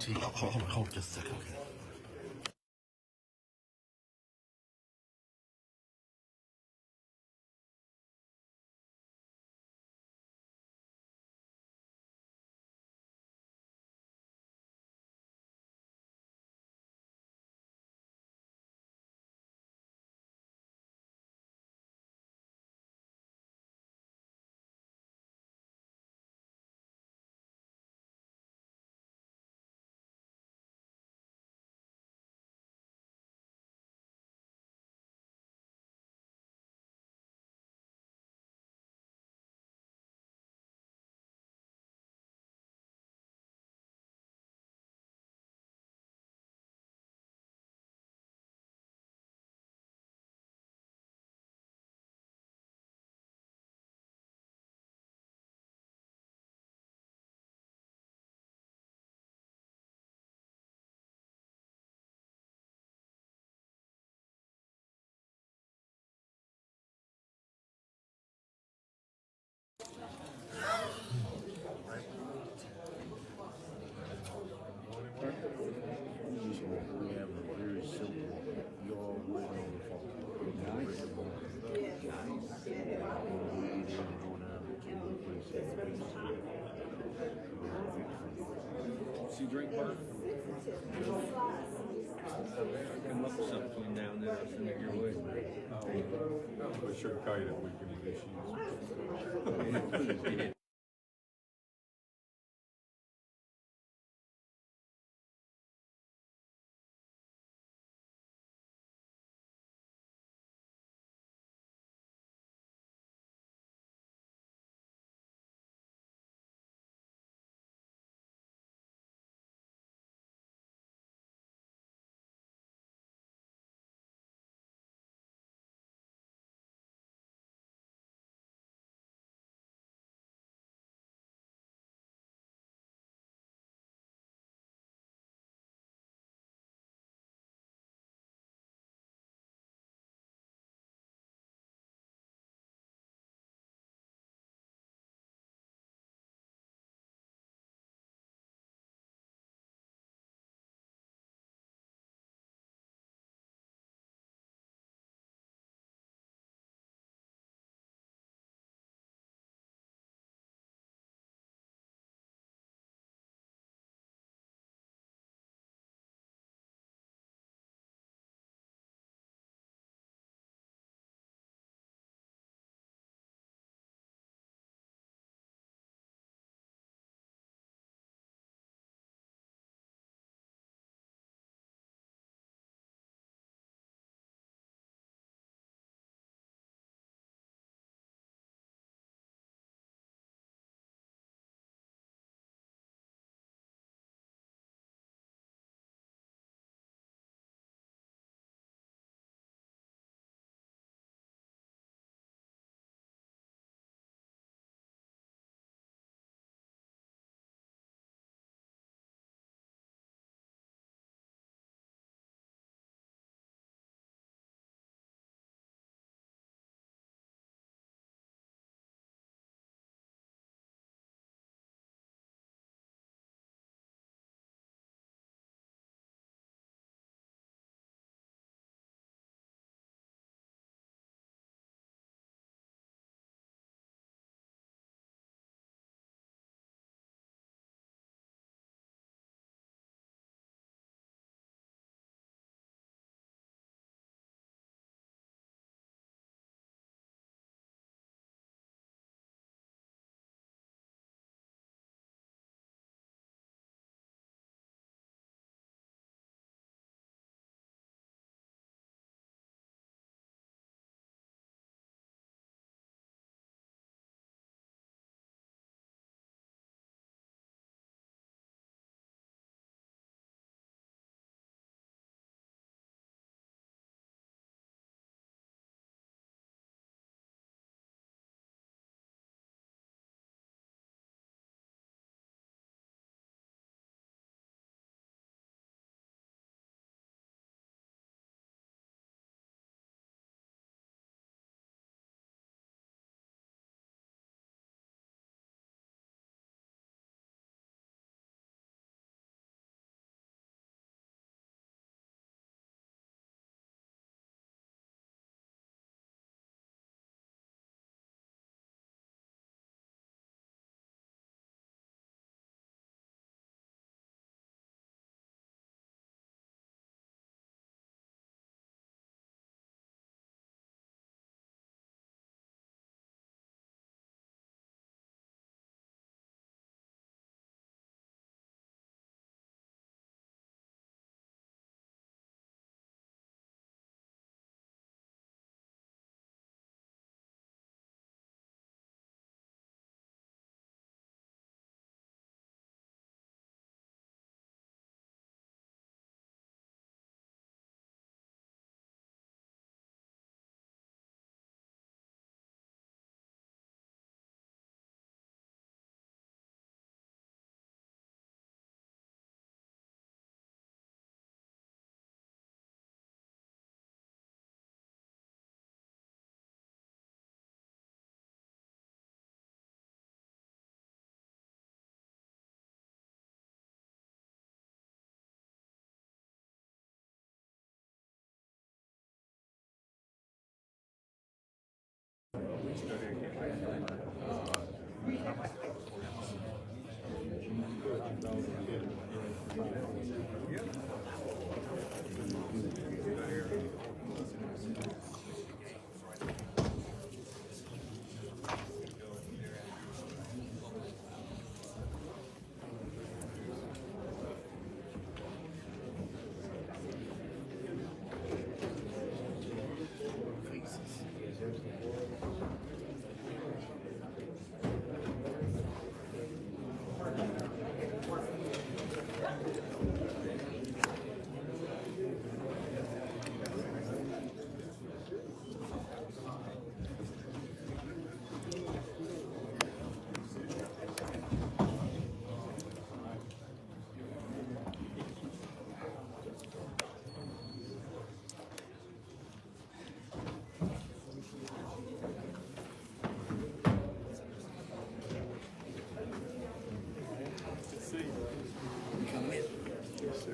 tea. Hold just a second. Okay. We have a very simple, you all waiting on the phone. See drink bar? Come up with something between now and then. I'll send it your way. I'll be sure to call you that week when you issues.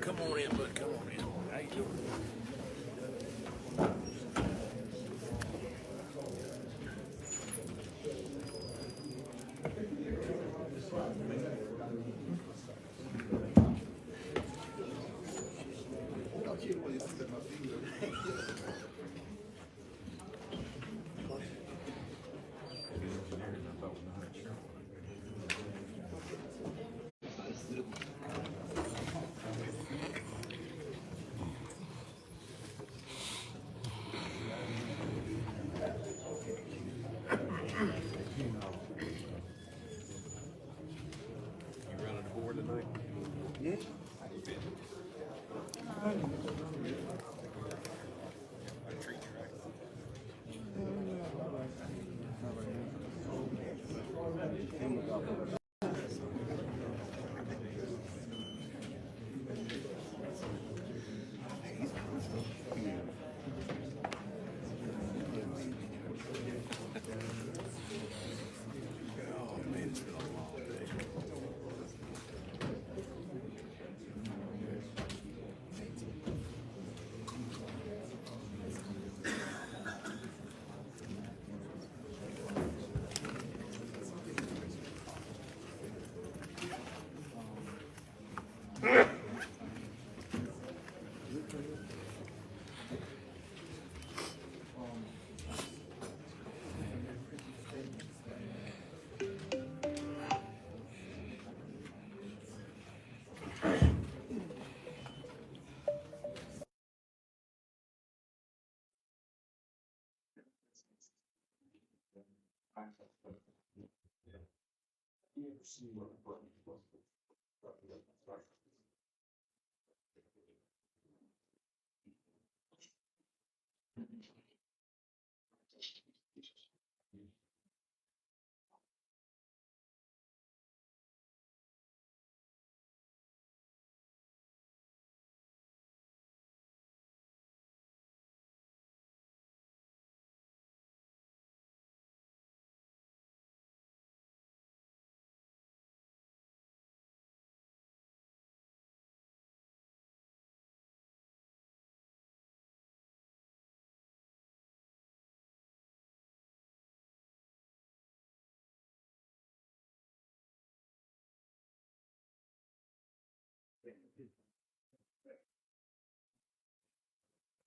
Come on in, bud. Come on in. How you doing? You running the board tonight? Yeah.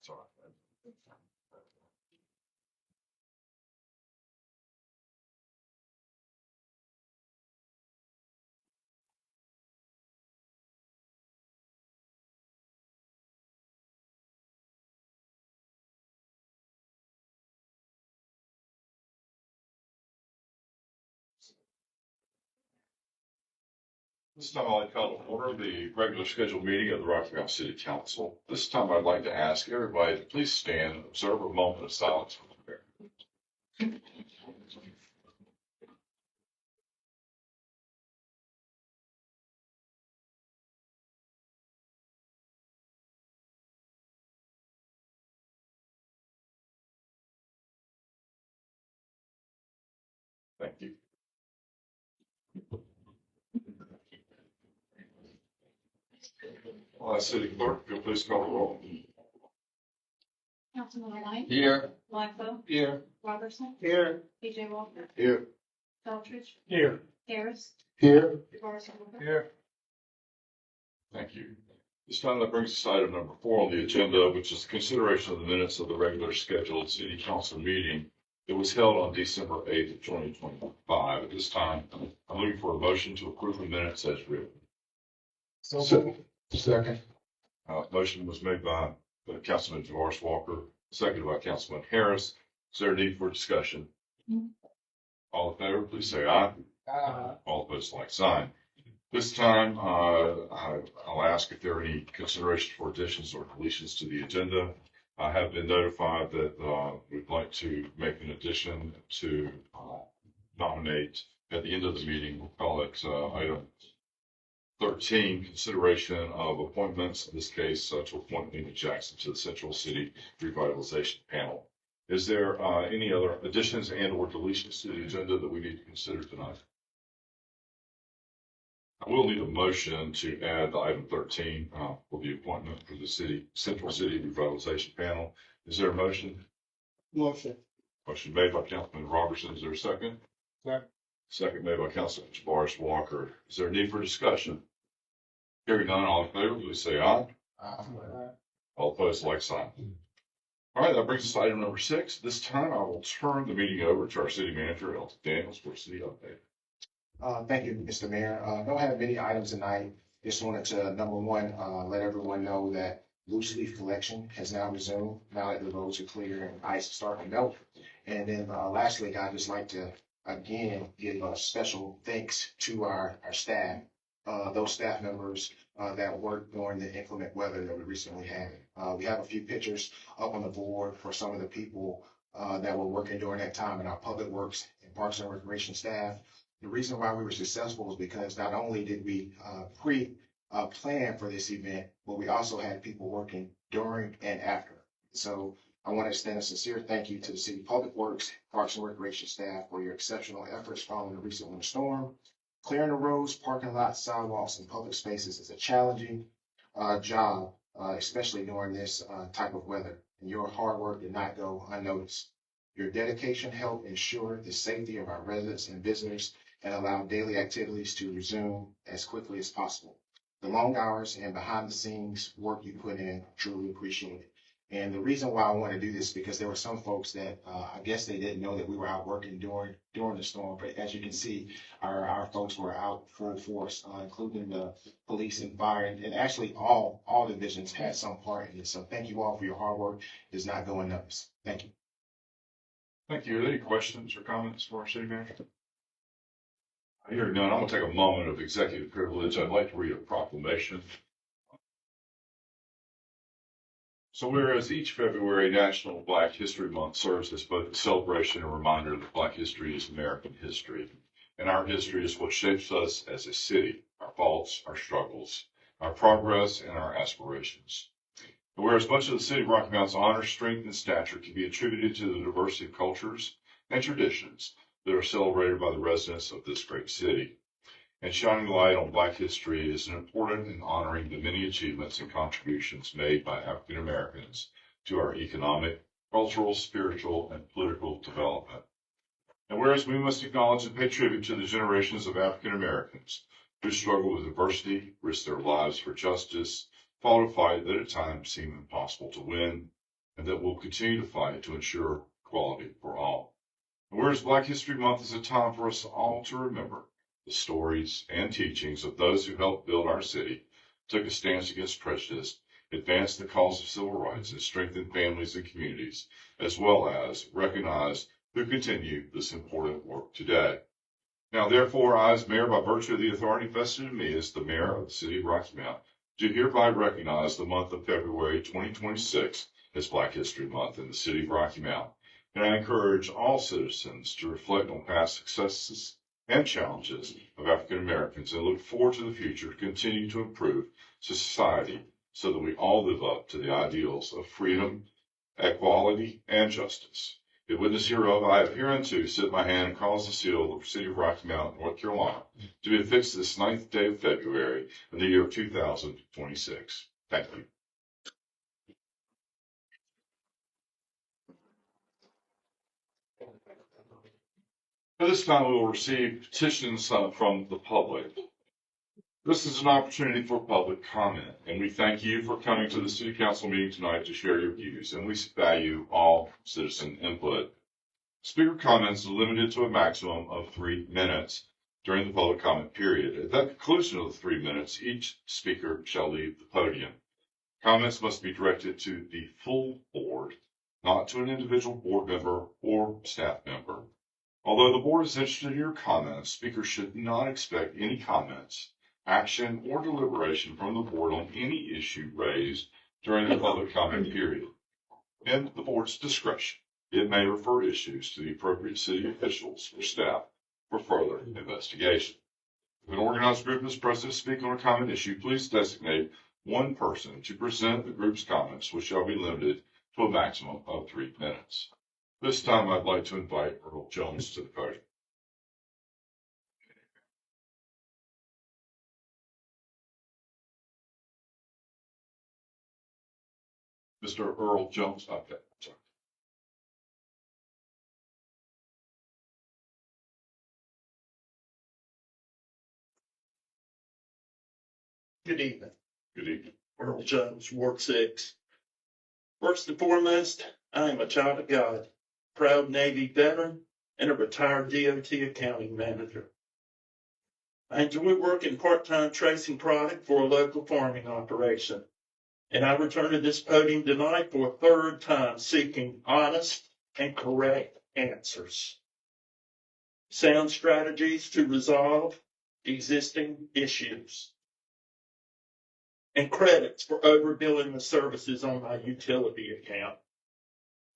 Sorry. This time I'd like to call to order the regular scheduled meeting of the Rockingham City Council. This time I'd like to ask everybody to please stand and observe a moment of silence for the prayer. Thank you. City Clerk, if you'll please call the roll. Councilman Knight, Here. Blacko, Here. Robertson, Here. TJ Walker, Here. Feltrich, Here. Harris, Here. Morrison. Here. Thank you. This time that brings us to item number 4 on the agenda, which is consideration of the minutes of the regular scheduled city council meeting. It was held on December 8th of 2025. At this time, I'm looking for a motion to approve the minutes as written. Second. Motion was made by Councilman Javaris Walker, seconded by Councilman Harris. Is there a need for discussion? All in favor, please say aye. All opposed, like sign. This time, I'll ask if there are any considerations for additions or deletions to the agenda. I have been notified that we'd like to make an addition to nominate at the end of the meeting. We'll call it item 13, consideration of appointments, in this case, to appoint Lena Jackson to the Central City Revitalization Panel. Is there any other additions and or deletions to the agenda that we need to consider tonight? I will need a motion to add the item 13 for the appointment for the Central City Revitalization Panel. Is there a motion? Motion. Motion made by Councilman Robertson. Is there a second? Second. Second made by Councilman Javaris Walker. Is there a need for discussion? Hearing none, all in favor, please say aye. All opposed, like sign. All right, that brings us to item number 6. This time I will turn the meeting over to our city manager, Elton Daniels, for a city update. Thank you, Mr. Mayor. Don't have many items tonight. Just wanted to, number one, let everyone know that loose leaf collection has now resumed, now that the roads are clear and ice is starting to melt. And then lastly, I'd just like to, again, give a special thanks to our staff, those staff members that worked during the inclement weather that we recently had. We have a few pictures up on the board for some of the people that were working during that time in our public works and parks and recreation staff. The reason why we were successful is because not only did we plan for this event, but we also had people working during and after. So I want to extend a sincere thank you to the City Public Works, Parks and Recreation staff for your exceptional efforts following the recent winter storm. Clearing the roads, parking lots, sidewalks, and public spaces is a challenging job, especially during this type of weather. And your hard work did not go unnoticed. Your dedication helped ensure the safety of our residents and visitors and allow daily activities to resume as quickly as possible. The long hours and behind the scenes work you put in, truly appreciate it. And the reason why I want to do this is because there were some folks that I guess they didn't know that we were out working during the storm. But as you can see, our folks were out full force, including the police and fire, and actually all divisions had some part in it. So thank you all for your hard work. It does not go unnoticed. Thank you. Thank you. Are there any questions or comments for our city manager? Hearing none, I'm going to take a moment of executive privilege. I'd like to read a proclamation. So whereas each February National Black History Month serves as both a celebration and a reminder that Black history is American history, and our history is what shapes us as a city, our faults, our struggles, our progress, and our aspirations. And whereas much of the city of Rocky Mount's honor, strength, and stature can be attributed to the diversity of cultures and traditions that are celebrated by the residents of this great city. And shining light on Black history is important in honoring the many achievements and contributions made by African Americans to our economic, cultural, spiritual, and political development. And whereas we must acknowledge and pay tribute to the generations of African Americans who struggle with adversity, risk their lives for justice, fought a fight that at times seemed impossible to win, and that will continue to fight to ensure equality for all. Whereas Black History Month is a time for us all to remember the stories and teachings of those who helped build our city, took a stance against prejudice, advanced the cause of civil rights, and strengthened families and communities, as well as recognize who continue this important work today. Now, therefore, I, as mayor, by virtue of the authority vested in me as the mayor of the city of Rocky Mount, do hereby recognize the month of February 2026 as Black History Month in the city of Rocky Mount. And I encourage all citizens to reflect on past successes and challenges of African Americans and look forward to the future to continue to improve society so that we all live up to the ideals of freedom, equality, and justice. In witness hereof, I have hereunto set my hand and caused the seal of the city of Rocky Mount, North Carolina, to be affixed this 9th day of February in the year of 2026. Thank you. At this time, we will receive petitions from the public. This is an opportunity for public comment, and we thank you for coming to the City Council meeting tonight to share your views, and we value all citizen input. Speaker comments are limited to a maximum of 3 minutes during the public comment period. At the conclusion of the 3 minutes, each speaker shall leave the podium. Comments must be directed to the full board, not to an individual board member or staff member. Although the board is interested in your comments, speakers should not expect any comments, action, or deliberation from the board on any issue raised during the public comment period. In the board's discretion, it may refer issues to the appropriate city officials or staff for further investigation. If an organized group is present to speak on a common issue, please designate one person to present the group's comments, which shall be limited to a maximum of 3 minutes. This time, I'd like to invite Earl Jones to the podium. Mr. Earl Jones, okay, sorry. Good evening. Good evening. Earl Jones, Ward 6. First and foremost, I am a child of God, proud Navy veteran, and a retired DOT accounting manager. I enjoy working part-time tracing product for a local farming operation, and I return to this podium tonight for a third time seeking honest and correct answers. Sound strategies to resolve existing issues, and credits for overbilling the services on my utility account.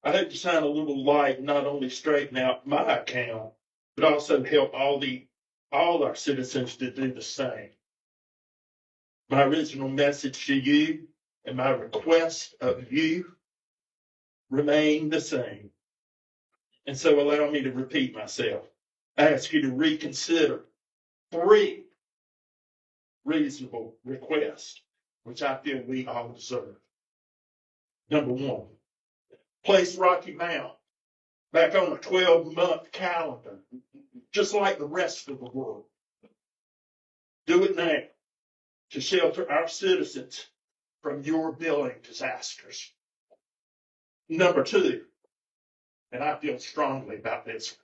I hope to shine a little light, not only straighten out my account, but also help all our citizens to do the same. My original message to you and my request of you remain the same. And so allow me to repeat myself. I ask you to reconsider 3 reasonable requests, which I feel we all deserve. Number 1, place Rocky Mount back on a 12-month calendar, just like the rest of the world. Do it now to shelter our citizens from your billing disasters. Number 2, and I feel strongly about this,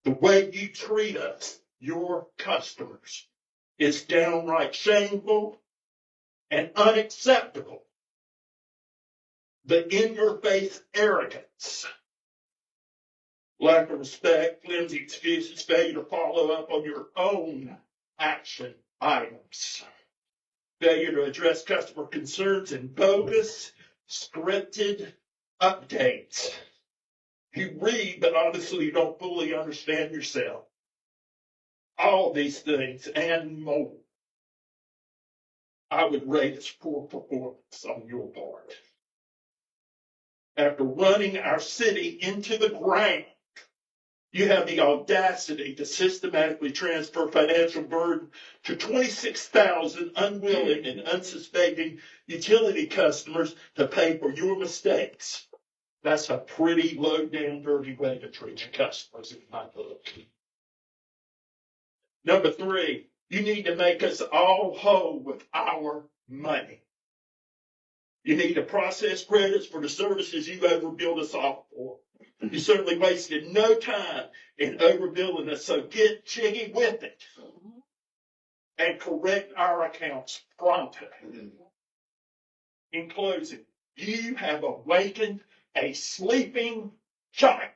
the way you treat us, your customers, is downright shameful and unacceptable. The in-your-face arrogance, lack of respect, flimsy excuses, failure to follow up on your own action items, failure to address customer concerns, and bogus, scripted updates. You read, but honestly, you don't fully understand yourself. All these things and more, I would rate as poor performance on your part. After running our city into the ground, you have the audacity to systematically transfer financial burden to 26,000 unwilling and unsuspecting utility customers to pay for your mistakes. That's a pretty low down, dirty way to treat your customers in my book. Number 3, you need to make us all whole with our money. You need to process credits for the services you overbilled us off for. You certainly wasted no time in overbilling us, so get jiggy with it and correct our accounts pronto. In closing, you have awakened a sleeping giant.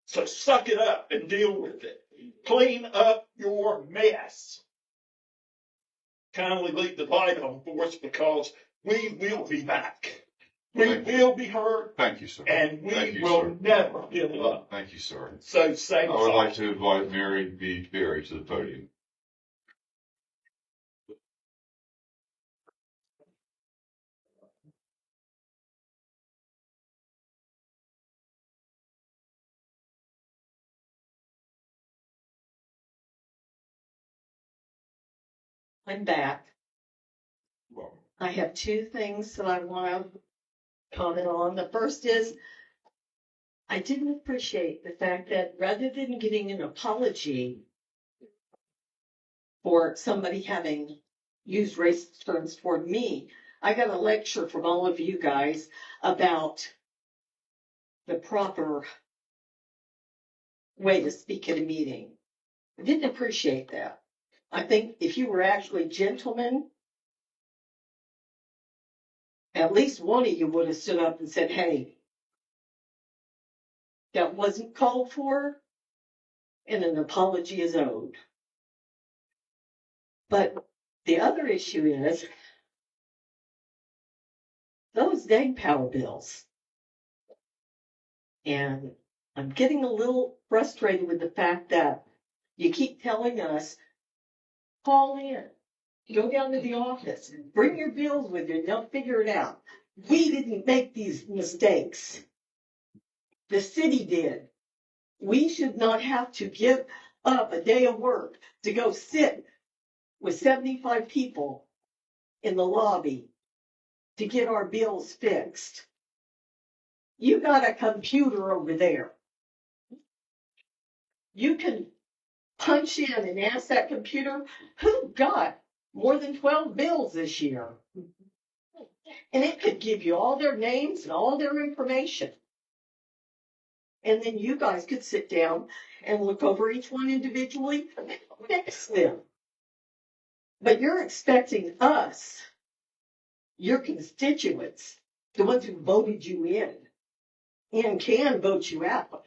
So suck it up and deal with it. Clean up your mess. Kindly leave the light on for us, because we will be back. We will be heard. Thank you, sir. And we Thank you, will sir. never give up. Thank you, sir. So save I us would all. like to invite Mary B. Berry to the podium. I'm back. Welcome. I have 2 things that I want to comment on. The first is, I didn't appreciate the fact that rather than getting an apology for somebody having used racist terms toward me, I got a lecture from all of you guys about the proper way to speak at a meeting. I didn't appreciate that. I think if you were actually gentlemen, at least one of you would have stood up and said, hey, that wasn't called for, and an apology is owed. But the other issue is those dang power bills. And I'm getting a little frustrated with the fact that you keep telling us, call in, go down to the office, bring your bills with you, and they'll figure it out. We didn't make these mistakes. The city did. We should not have to give up a day of work to go sit with 75 people in the lobby to get our bills fixed. You got a computer over there. You can punch in and ask that computer, who got more than 12 bills this year? And it could give you all their names and all their information. And then you guys could sit down and look over each one individually and fix them. But you're expecting us, your constituents, the ones who voted you in and can vote you out.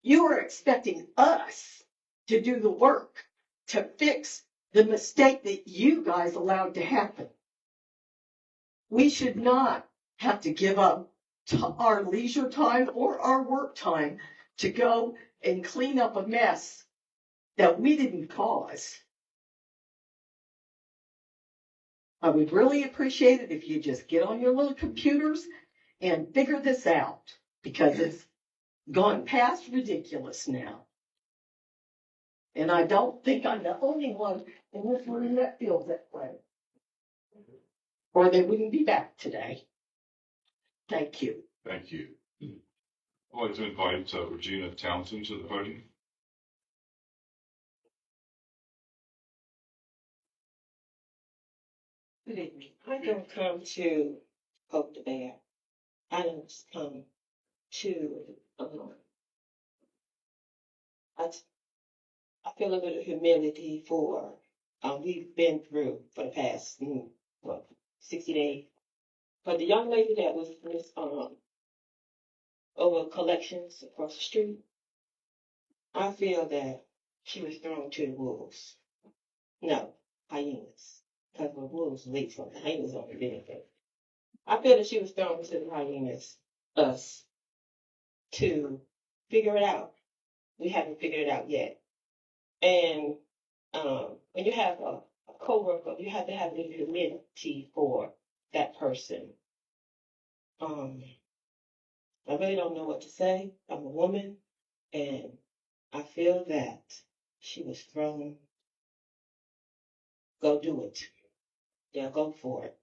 You are expecting us to do the work to fix the mistake that you guys allowed to happen. We should not have to give up our leisure time or our work time to go and clean up a mess that we didn't cause. I would really appreciate it if you just get on your little computers and figure this out, because it's gone past ridiculous now. And I don't think I'm the only one in this room that feels that way. Or they wouldn't be back today. Thank you. Thank you. I'd like to invite Regina Townsend to the podium. Good evening. I don't come to poke the bear. I don't come to, I feel a little humility for, we've been through for the past, 60 days. But the young lady that was over collections across the street, I feel that she was thrown to the wolves. No, hyenas. Because the wolves leave from the hyenas on the anything. I feel that she was thrown to the hyenas, us, to figure it out. We haven't figured it out yet. And when you have a co-worker, you have to have a little humility for that person. I really don't know what to say. I'm a woman, and I feel that she was thrown. Go do it. Yeah, go for it.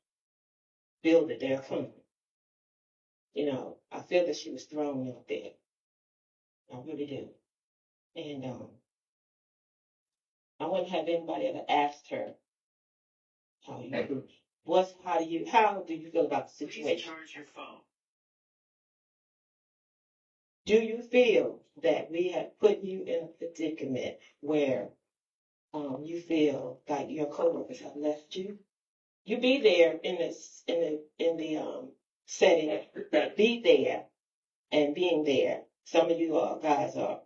Build it. They're coming. I feel that she was thrown out there. I really do. And I wouldn't have anybody ever asked her how do you feel about the situation? Charge your phone. Do you feel that we have put you in a predicament where you feel like your coworkers have left you? You be there in the setting, be there and being there. Some of you guys are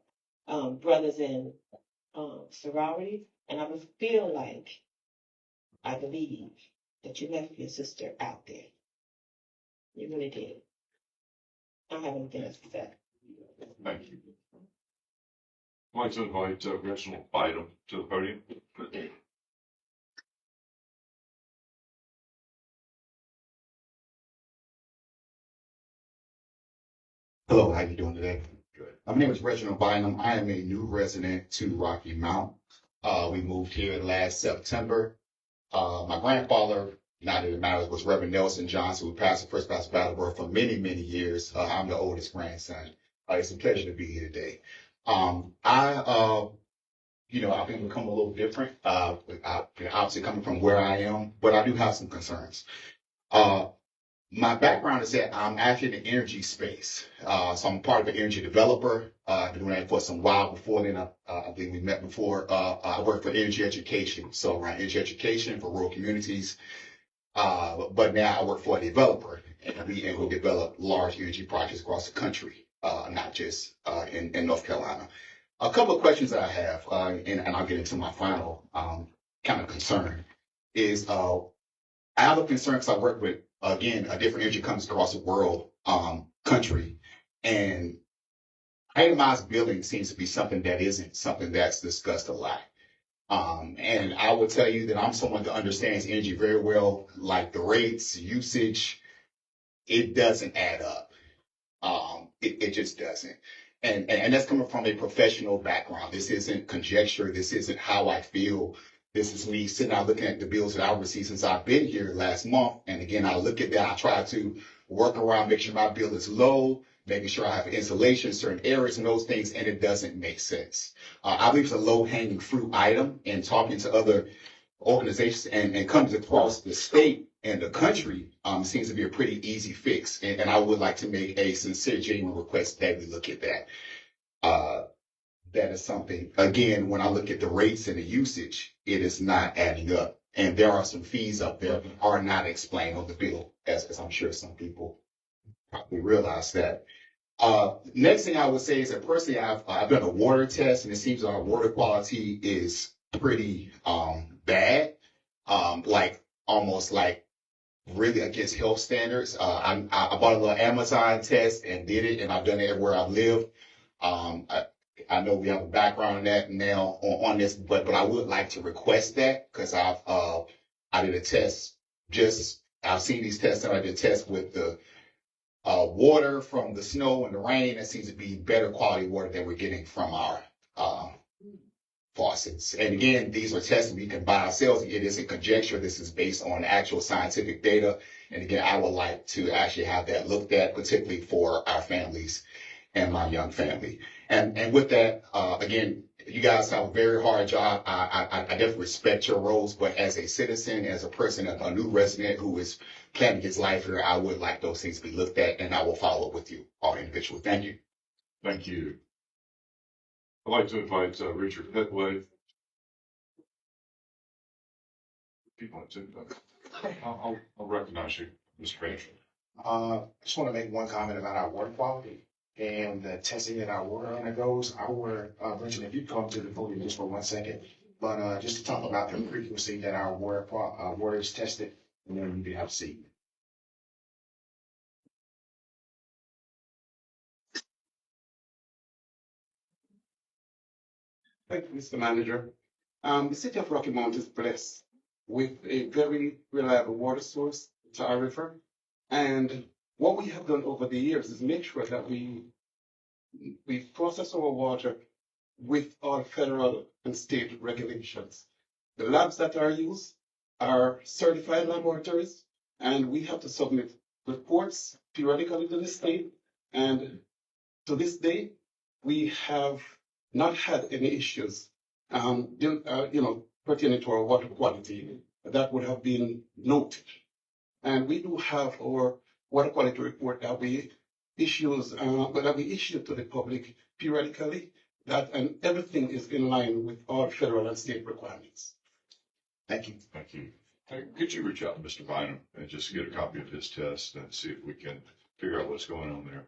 brothers in sorority, and I would feel like, I believe that you left your sister out there. You really did. I don't have anything else to say. Thank you. I'd like to invite Reginald Bynum to the podium. Hello, how you doing today? Good. My name is Reginald Bynum. I am a new resident to Rocky Mount. We moved here last September. My grandfather not that it matters, was Reverend Nelson Johnson, who passed the First Baptist Brattleboro for many, many years. I'm the oldest grandson. It's a pleasure to be here today. I've become a little different, obviously coming from where I am, but I do have some concerns. My background is that I'm actually in the energy space. So I'm part of an energy developer. I've been doing that for some while. Before then, I believe we met before. I work for energy education. So around energy education for rural communities. But now I work for a developer, and we develop large energy projects across the country, not just in North Carolina. A couple of questions that I have, and I'll get into my final kind of concern, is I have a concern because I work with, again, different energy companies across the world, country, and itemized billing seems to be something that isn't something that's discussed a lot. And I will tell you that I'm someone that understands energy very well, like the rates, usage, it doesn't add up. It just doesn't. And that's coming from a professional background. This isn't conjecture. This isn't how I feel. This is me sitting out looking at the bills that I've received since I've been here last month. And again, I look at that. I try to work around, make sure my bill is low, making sure I have insulation in certain areas and those things, and it doesn't make sense. I believe it's a low-hanging fruit item, and talking to other organizations and companies across the state and the country seems to be a pretty easy fix. And I would like to make a sincere, genuine request that we look at that. That is something, again, when I look at the rates and the usage, it is not adding up. And there are some fees up there that are not explained on the bill, as I'm sure some people probably realize that. Next thing I would say is that personally, I've done a water test, and it seems our water quality is pretty bad, almost like really against health standards. I bought a little Amazon test and did it, and I've done it everywhere I've lived. I know we have a background in that now on this, but I would like to request that because I did a test. I've seen these tests, and I did a test with the water from the snow and the rain. That seems to be better quality water than we're getting from our faucets. And again, these are tests we can buy ourselves. It isn't conjecture. This is based on actual scientific data. And again, I would like to actually have that looked at, particularly for our families and my young family. And with that, again, you guys have a very hard job. I definitely respect your roles, but as a citizen, as a person, a new resident who is planning his life here, I would like those things to be looked at, and I will follow up with you all individually. Thank you. Thank you. I'd like to invite Richard Petway. People want to, I'll recognize you, Mr. Rancher. I just want to make one comment about our water quality and the testing that our water undergoes. Richard, if you come to the podium just for 1 second, but just to talk about the frequency that our water is tested, and then you can have a seat. Thank you, Mr. Manager. The city of Rocky Mount is blessed with a very reliable water source, the Tar River. And what we have done over the years is make sure that we process our water with all federal and state regulations. The labs that are used are certified laboratories, and we have to submit reports periodically to the state. And to this day, we have not had any issues, pertaining to our water quality that would have been noted. And we do have our water quality report that we issue to the public periodically, and everything is in line with all federal and state requirements. Thank you. Thank you. Hey, could you reach out to Mr. Bynum and just get a copy of his test and see if we can figure out what's going on there?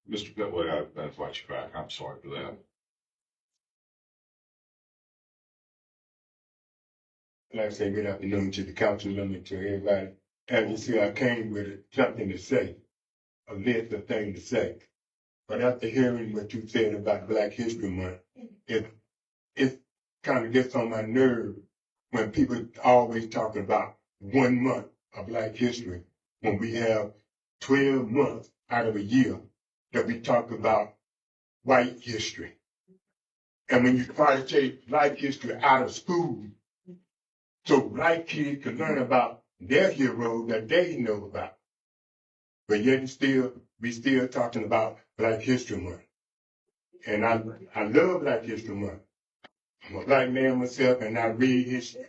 Mr. Petway, I invite you back. I'm sorry for that. Like I say, good afternoon to the council member, to everybody. As you see, I came with something to say, a list of things to say. But after hearing what you said about Black History Month, it kind of gets on my nerve when people always talking about 1 month of Black history, when we have 12 months out of a year that we talk about white history. And when you try to take Black history out of school, so black kids can learn about their heroes that they know about. But yet we still talking about Black History Month. And I love Black History Month. I'm a black man myself, and I read history.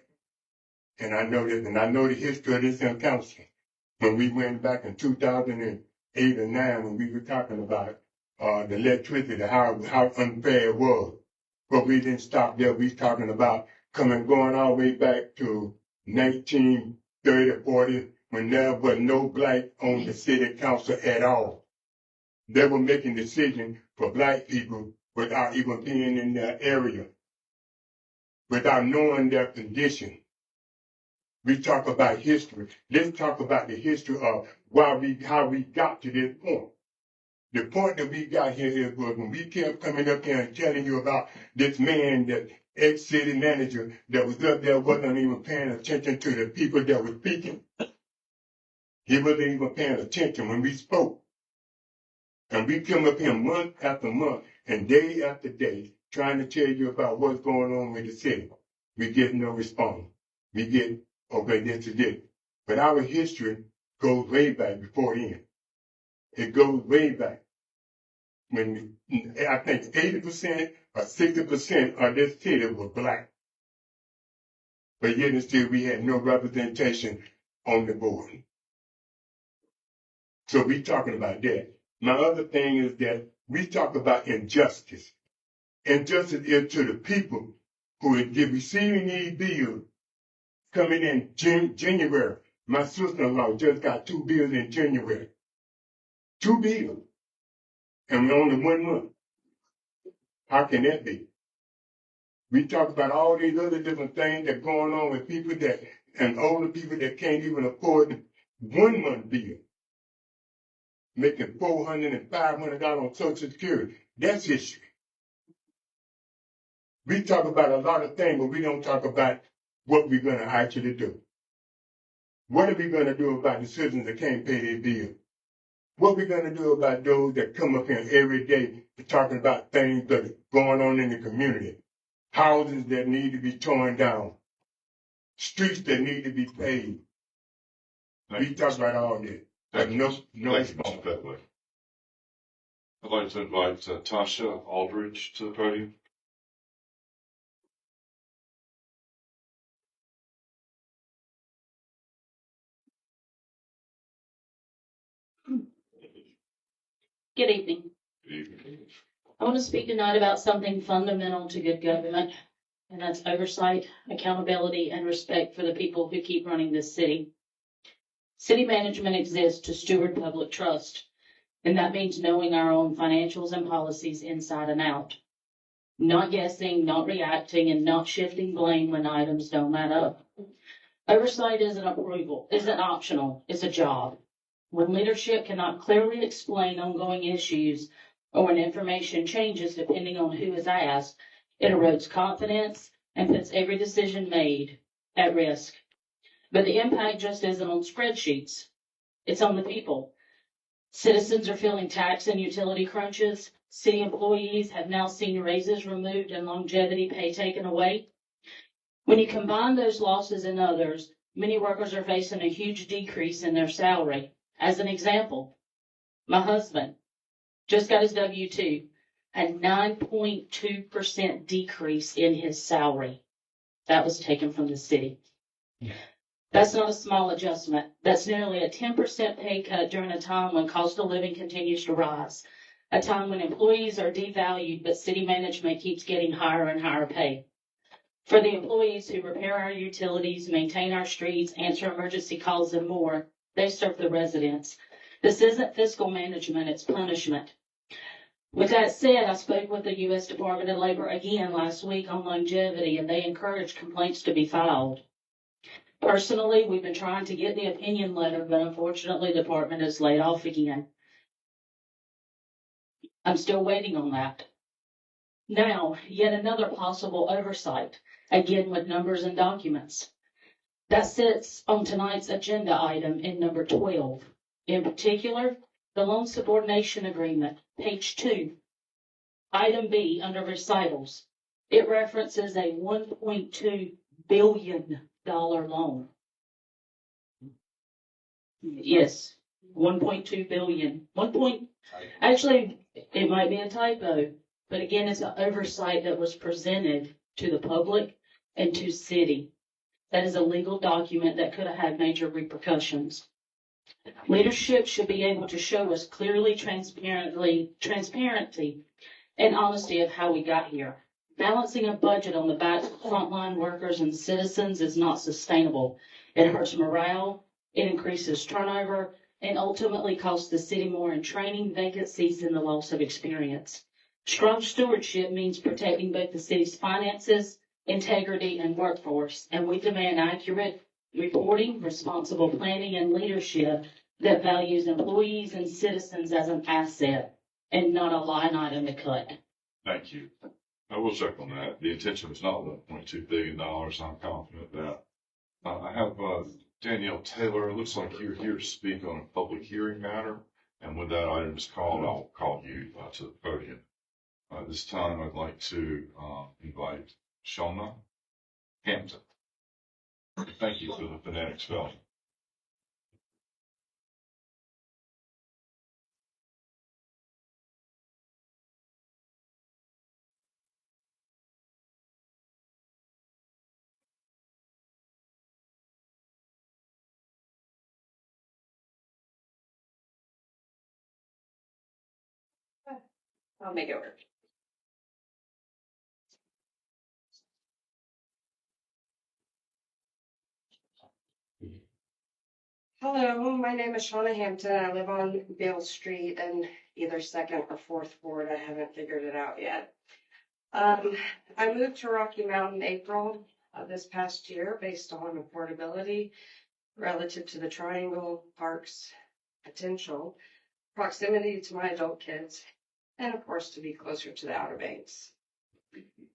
And I know this, and I know the history of this in council. When we went back in 2008 or 9, when we were talking about the electricity, how unfair it was. But we didn't stop there. We talking about going all the way back to 1930, 40, when there was no black on the city council at all. They were making decisions for black people without even being in their area, without knowing their condition. We talk about history. Let's talk about the history of how we got to this point. The point that we got here is when we kept coming up here and telling you about this man, that ex-city manager that was up there wasn't even paying attention to the people that were speaking. He wasn't even paying attention when we spoke. And we come up here month after month and day after day trying to tell you about what's going on with the city. We get no response. We get, okay, this is it. But our history goes way back before then. It goes way back. When I think 80% or 60% of this city was black. But yet and still we had no representation on the board. So we talking about that. My other thing is that we talk about injustice. Injustice is to the people who are receiving these bills coming in January. My sister-in-law just got 2 bills in January. 2 bills. And we're only 1 month. How can that be? We talk about all these other different things that are going on with people and older people that can't even afford 1 month bill. Making $400 and $500 on Social Security. That's history. We talk about a lot of things, but we don't talk about what we're going to actually do. What are we going to do about the citizens that can't pay their bill? What are we going to do about those that come up here every day talking about things that are going on in the community? Houses that need to be torn down. Streets that need to be paved. We talk about all that. But no Thank you, Mr. Fetway. I'd like to invite Tasha Aldridge to the podium. Good evening. Good evening. I want to speak tonight about something fundamental to good government, and that's oversight, accountability, and respect for the people who keep running this city. City management exists to steward public trust, and that means knowing our own financials and policies inside and out. Not guessing, not reacting, and not shifting blame when items don't add up. Oversight isn't optional, it's a job. When leadership cannot clearly explain ongoing issues, or when information changes depending on who is asked, it erodes confidence and puts every decision made at risk. But the impact just isn't on spreadsheets. It's on the people. Citizens are feeling tax and utility crunches. City employees have now seen raises removed and longevity pay taken away. When you combine those losses and others, many workers are facing a huge decrease in their salary. As an example, my husband just got his W-2, a 9.2% decrease in his salary. That was taken from the city. That's not a small adjustment. That's nearly a 10% pay cut during a time when cost of living continues to rise, a time when employees are devalued, but city management keeps getting higher and higher pay. For the employees who repair our utilities, maintain our streets, answer emergency calls, and more, they serve the residents. This isn't fiscal management, it's punishment. With that said, I spoke with the U.S. Department of Labor again last week on longevity, and they encouraged complaints to be filed. Personally, we've been trying to get the opinion letter, but unfortunately, the department is laid off again. I'm still waiting on that. Now, yet another possible oversight, again with numbers and documents. That sits on tonight's agenda item in number 12. In particular, the loan subordination agreement, page 2. Item B under recitals. It references a $1.2 billion loan. Yes, 1.2 billion. Actually, it might be a typo, but again, it's an oversight that was presented to the public and to city. That is a legal document that could have had major repercussions. Leadership should be able to show us clearly, transparency and honesty of how we got here. Balancing a budget on the backs of frontline workers and citizens is not sustainable. It hurts morale, it increases turnover, and ultimately costs the city more in training, vacancies, and the loss of experience. Strong stewardship means protecting both the city's finances, integrity, and workforce, and we demand accurate reporting, responsible planning, and leadership that values employees and citizens as an asset and not a line item to cut. Thank you. I will check on that. The intention was not $1.2 billion. I'm confident that. I have Danielle Taylor. It looks like you're here to speak on a public hearing matter. And when that item is called, I'll call you to the podium. This time, I'd like to invite Shauna Hampton. Thank you for the phonetic spelling. I'll make it work. Hello, my name is Shauna Hampton. I live on Beale Street in either second or fourth ward. I haven't figured it out yet. I moved to Rocky Mount in April of this past year based on affordability relative to the Triangle Park's potential, proximity to my adult kids, and of course to be closer to the Outer Banks.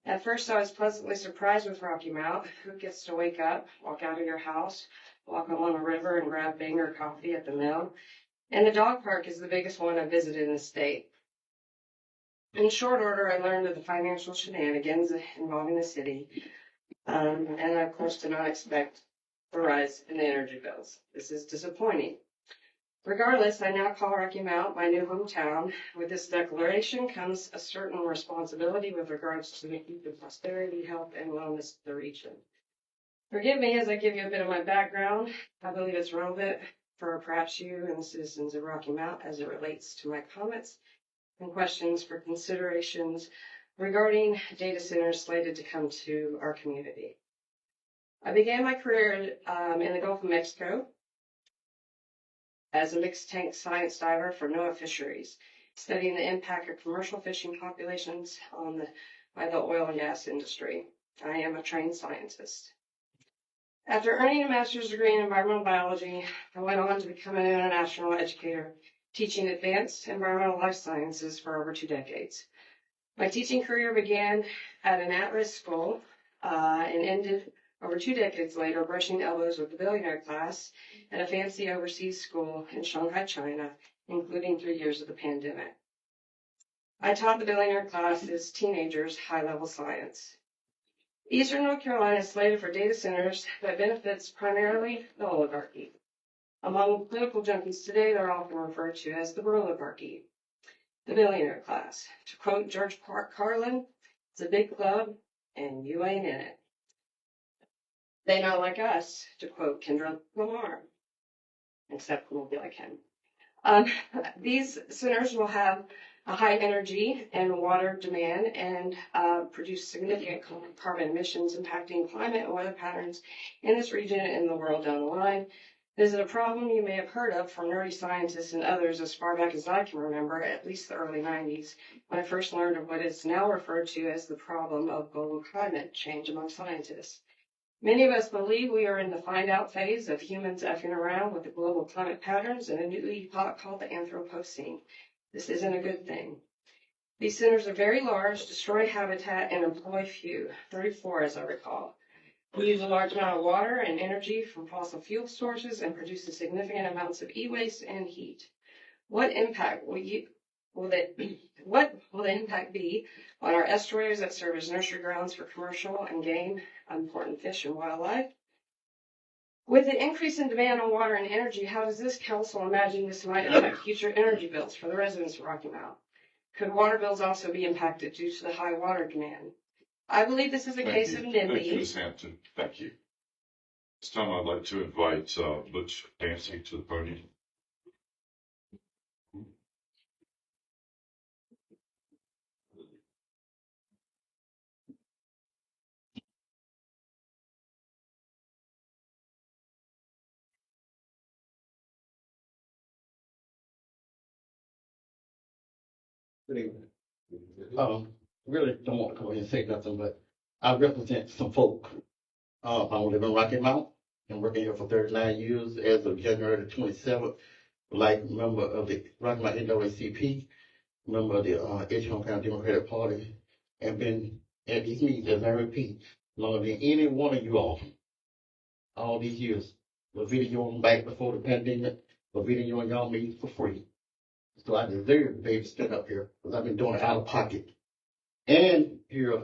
At first I was pleasantly surprised with Rocky Mount. Who gets to wake up, walk out of your house, walk along a river and grab Banger coffee at the mill? And the dog park is the biggest one I've visited in the state. In short order, I learned of the financial shenanigans involving the city, and I of course did not expect a rise in the energy bills. This is disappointing. Regardless, I now call Rocky Mount my new hometown. With this declaration comes a certain responsibility with regards to the future prosperity, health, and wellness of the region. Forgive me as I give you a bit of my background. I believe it's relevant for perhaps you and the citizens of Rocky Mount as it relates to my comments and questions for considerations regarding data centers slated to come to our community. I began my career in the Gulf of Mexico as a mixed tank science diver for NOAA Fisheries, studying the impact of commercial fishing populations by the oil and gas industry. I am a trained scientist. After earning a master's degree in environmental biology, I went on to become an international educator, teaching advanced environmental life sciences for over 2 decades. My teaching career began at an at-risk school and ended over 2 decades later brushing elbows with the billionaire class at a fancy overseas school in Shanghai, China, including 3 years of the pandemic. I taught the billionaire classes teenagers high-level science. Eastern North Carolina is slated for data centers that benefits primarily the oligarchy. Among political junkies today, they're often referred to as the oligarchy, the billionaire class. To quote George Carlin, it's a big club and you ain't in it. They not like us, to quote Kendrick Lamar, except we'll be like him. These centers will have a high energy and water demand and produce significant carbon emissions impacting climate and weather patterns in this region and the world down the line. This is a problem you may have heard of from nerdy scientists and others as far back as I can remember, at least the early 90s, when I first learned of what is now referred to as the problem of global climate change among scientists. Many of us believe we are in the find-out phase of humans effing around with the global climate patterns and a new epoch called the Anthropocene. This isn't a good thing. These centers are very large, destroy habitat, and employ few, 34 as I recall. We use a large amount of water and energy from fossil fuel sources and produce significant amounts of e-waste and heat. What impact will the impact be on our estuaries that serve as nursery grounds for commercial and game, important fish and wildlife? With the increase in demand on water and energy, how does this council imagine this might affect future energy bills for the residents of Rocky Mount? Could water bills also be impacted due to the high water demand? I believe this is a case of Thank you, NIMBY. Ms. Hampton. Thank you. This time I'd like to invite Butch Dancy to the podium. Good evening. Really don't want to come in and say nothing, but I represent some folk. I live in Rocky Mount and working here for 39 years as of January the 27th, like member of the Rocky Mount NAACP, member of the Edgecombe County Democratic Party, and been at these meetings, as I repeat, longer than any one of you all these years. The video back before the pandemic, the video on y'all meetings for free. So I deserve to be able to stand up here because I've been doing it out of pocket. And here,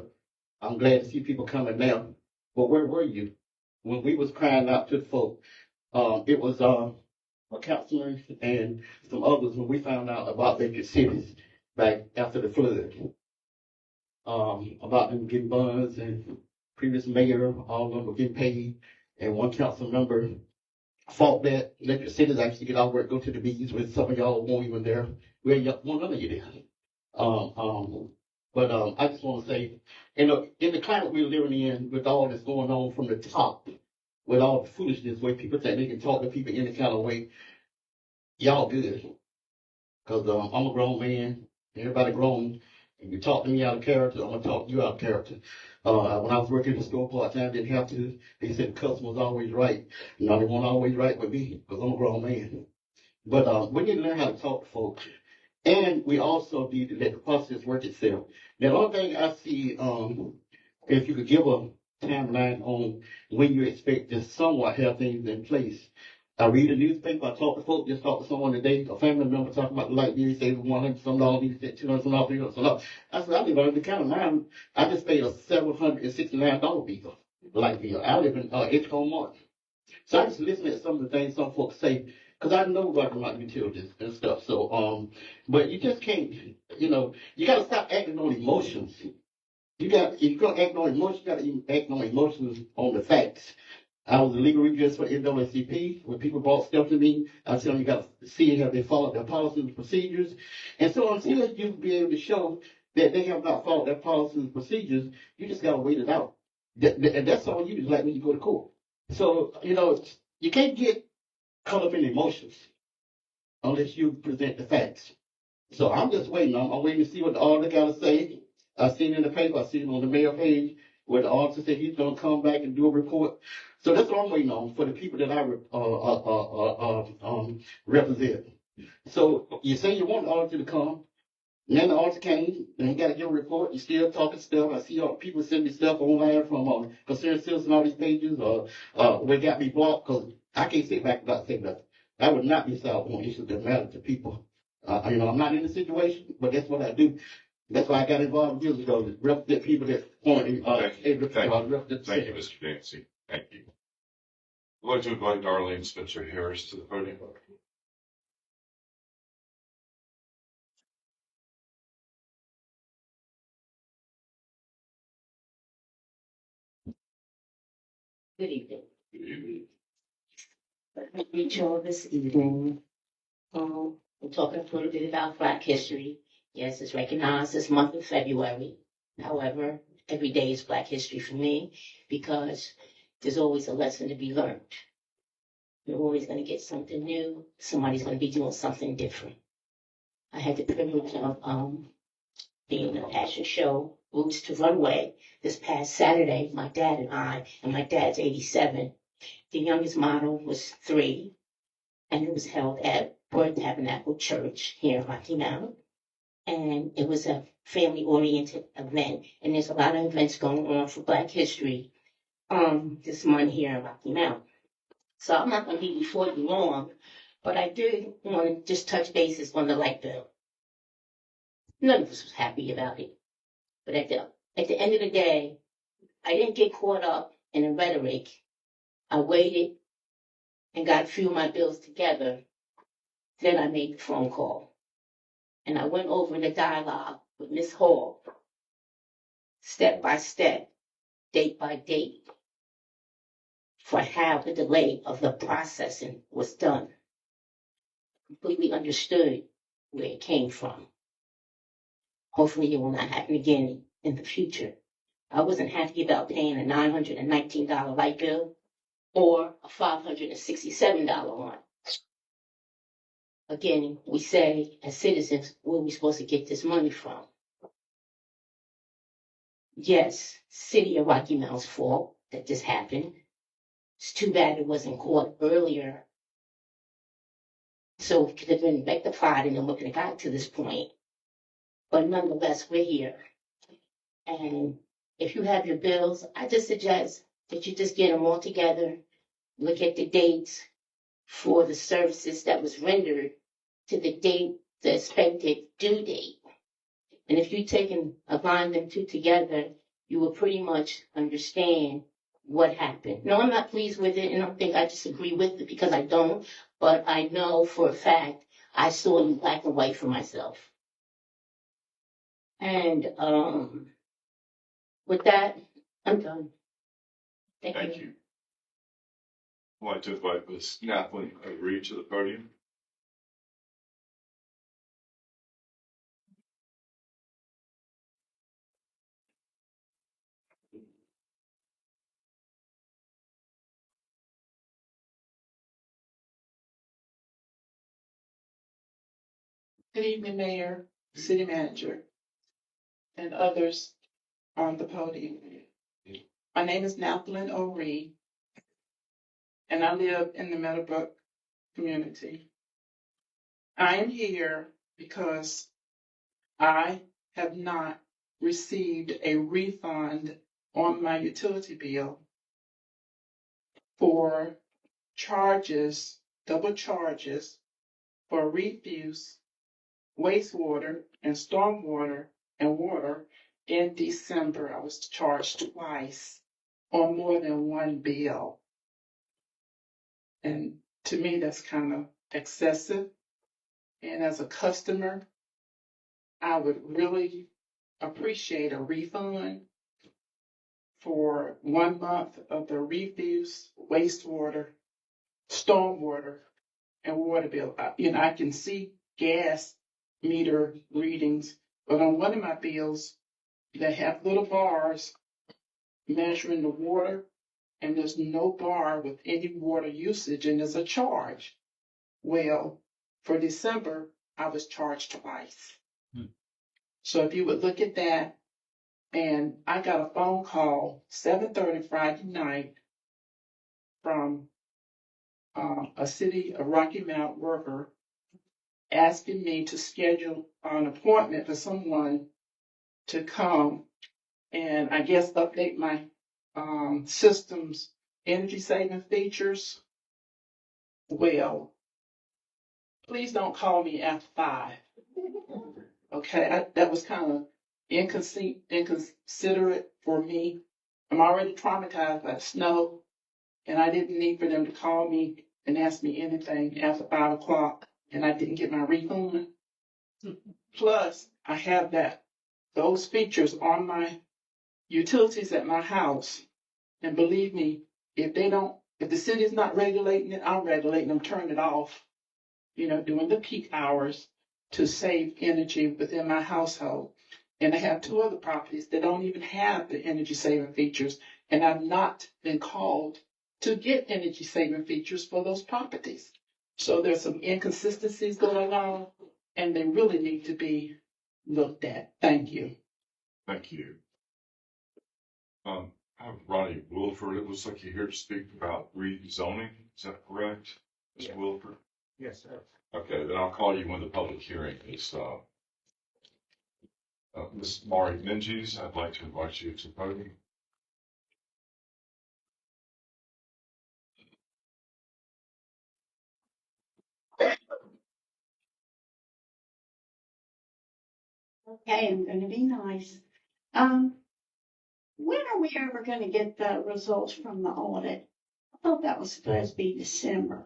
I'm glad to see people coming now. But where were you when we was crying out to the folk? It was a councilman and some others when we found out about vacant cities back after the flood. About them getting bonds and previous mayor, all of them were getting paid. And one council member fought that let your cities actually get out work, go to the beach with some of y'all weren't even there. One of you there. But I just want to say, in the climate we're living in, with all that's going on from the top, with all the foolishness, where people think they can talk to people any kind of way, y'all good. Because I'm a grown man, everybody grown. If you talk to me out of character, I'm going to talk to you out of character. When I was working in the store part-time, didn't have to. They said the customer's always right. No, they weren't always right with me because I'm a grown man. But we need to learn how to talk to folks. And we also need to let the process work itself. Now, the only thing I see, if you could give a timeline on when you expect to somewhat have things in place. I read the newspaper, I talk to folks, just talked to someone today, a family member talking about the light bill, he said $100 some dollars, he said $200 some dollars, $300 some dollars. I said, I live on the county line. I just paid a $769 bill, light bill. I live in Edgecombe Martin. So I just listen to some of the things some folks say, because I know about utilities and stuff. So, but you just can't, you got to stop acting on emotions. If you're going to act on emotions, you got to act on emotions on the facts. I was a legal redress for NAACP. When people brought stuff to me, I said, you got to see have they followed their policies and procedures. And so until you be able to show that they have not followed their policies and procedures, you just got to wait it out. And that's all you do, like when you go to court. So, you can't get caught up in emotions unless you present the facts. So I'm just waiting. I'm waiting to see what the auditor got to say. I seen in the paper, I seen on the mayor page where the auditor said he's going to come back and do a report. So that's what I'm waiting on for the people that I represent. So you say you want the auditor to come, and then the auditor came, and he got to give a report. You still talking stuff. I see all people send me stuff online from Concerned Citizen, all these pages, they got me blocked because I can't sit back without saying nothing. That would not be solved on issues that matter to people. I'm not in the situation, but that's what I do. That's why I got involved years ago to represent people that want to Thank you, Mr. Dancy. Thank you. I'd like to invite Darlene Spencer Harris to the podium. Good evening. Good evening. I greet you all this evening. We're talking a little bit about Black history. Yes, it's recognized this month of February. However, every day is Black history for me because there's always a lesson to be learned. You're always going to get something new. Somebody's going to be doing something different. I had the privilege of being in a fashion show, Roots to Runway, this past Saturday. My dad and my dad's 87. The youngest model was 3, and it was held at Word Tabernacle Church here in Rocky Mount. And it was a family-oriented event, and there's a lot of events going on for Black history this month here in Rocky Mount. So I'm not going to be before you long, but I did want to just touch bases on the light bill. None of us was happy about it. But at the end of the day, I didn't get caught up in the rhetoric. I waited and got a few of my bills together, then I made the phone call. And I went over the dialogue with Ms. Hall, step by step, date by date, for how the delay of the processing was done. Completely understood where it came from. Hopefully it will not happen again in the future. I wasn't happy about paying a $919 light bill or a $567 one. Again, we say as citizens, where are we supposed to get this money from? Yes, City of Rocky Mount's fault that this happened. It's too bad it wasn't caught earlier, so it could have been rectified and then we could have got to this point. But nonetheless, we're here. And if you have your bills, I just suggest that you just get them all together, look at the dates for the services that was rendered to the date, the expected due date. And if you take and align them two together, you will pretty much understand what happened. No, I'm not pleased with it, and I don't think I disagree with it because I don't, but I know for a fact I saw it in black and white for myself. And with that, I'm done. Thank you. I'd like to invite Ms. Nathan Reed to the podium. Good evening, Mayor, City Manager, and others on the podium. My name is Nathan O'Reed, and I live in the Meadowbrook community. I am here because I have not received a refund on my utility bill for charges, double charges for refuse, wastewater, and stormwater and water in December. I was charged twice on more than one bill. And to me, that's kind of excessive. And as a customer, I would really appreciate a refund for 1 month of the refuse, wastewater, stormwater, and water bill. I can see gas meter readings, but on one of my bills, they have little bars measuring the water, and there's no bar with any water usage, and there's a charge. Well, for December, I was charged twice. So if you would look at that, and I got a phone call 7:30 Friday night from a City of Rocky Mount worker asking me to schedule an appointment for someone to come and I guess update my system's energy saving features. Well, please don't call me after 5. Okay, that was kind of inconsiderate for me. I'm already traumatized by the snow, and I didn't need for them to call me and ask me anything after 5 o'clock, and I didn't get my refund. Plus, I have those features on my utilities at my house, and believe me, if the city's not regulating it, I'm regulating them, turn it off, during the peak hours to save energy within my household. And I have 2 other properties that don't even have the energy saving features, and I've not been called to get energy saving features for those properties. So there's some inconsistencies going on, and they really need to be looked at. Thank you. Thank you. I have Ronnie Wilford. It looks like you're here to speak about rezoning. Is that correct, Mr. Wilford? Yes, sir. Okay, then I'll call you when the public hearing is. Ms. Mari Menges, I'd like to invite you to the podium. Okay, I'm gonna be nice. When are we ever gonna get the results from the audit thought that was supposed to be December.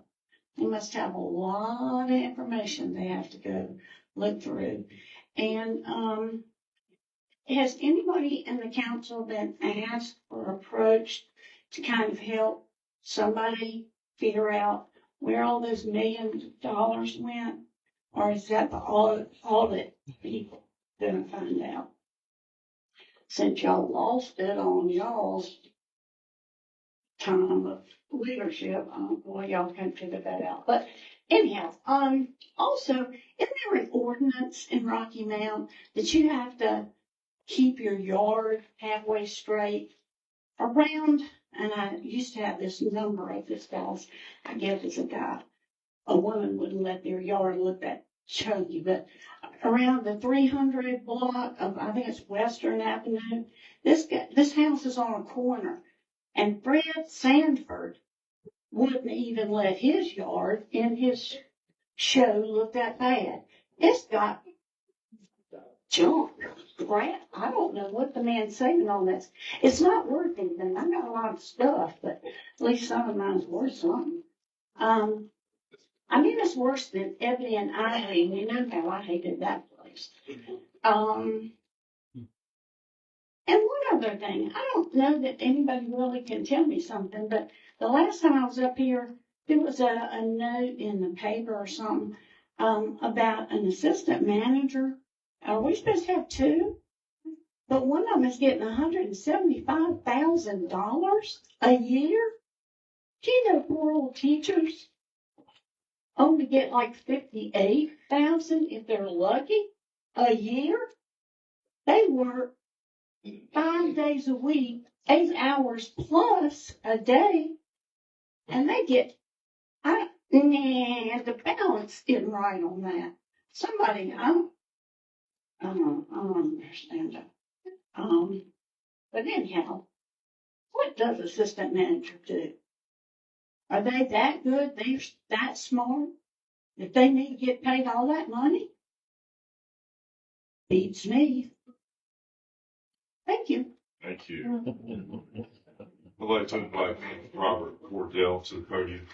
They must have a lot of information they have to go look through. And, has anybody in the council been asked or approached to kind of help somebody figure out where all those $millions went? Or is that the audit people gonna find out? Since y'all lost it on y'all's time of leadership, boy, y'all can figure that out. But anyhow, also, isn't there an ordinance in Rocky Mount that you have to keep your yard halfway straight around? And I used to have this number of this guy's, I guess it's a guy. A woman wouldn't let their yard look that chunky, but around the 300 block of, I think it's Western Avenue, this house is on a corner. And Fred Sanford wouldn't even let his yard in his show look that bad. It's got junk, crap. I don't know what the man's saying on this. It's not worth anything. I got a lot of stuff, but at least some of mine's worth something. I mean, it's worse than Ebony and I hate. You know how I hated that place. And one other thing, I don't know that anybody really can tell me something, but the last time I was up here, there was a note in the paper or something about an assistant manager. Are we supposed to have two? But one of them is getting $175,000 a year. Do you know poor old teachers only get like $58,000 if they're lucky a year? They work 5 days a week, 8 hours plus a day, and they get, the balance isn't right on that. Somebody, I don't understand that. But anyhow, what does assistant manager do? Are they that good? They're that smart? If they need to get paid all that money? Beats me. Thank you. Thank you. I'd like to invite Robert Wardell to the podium.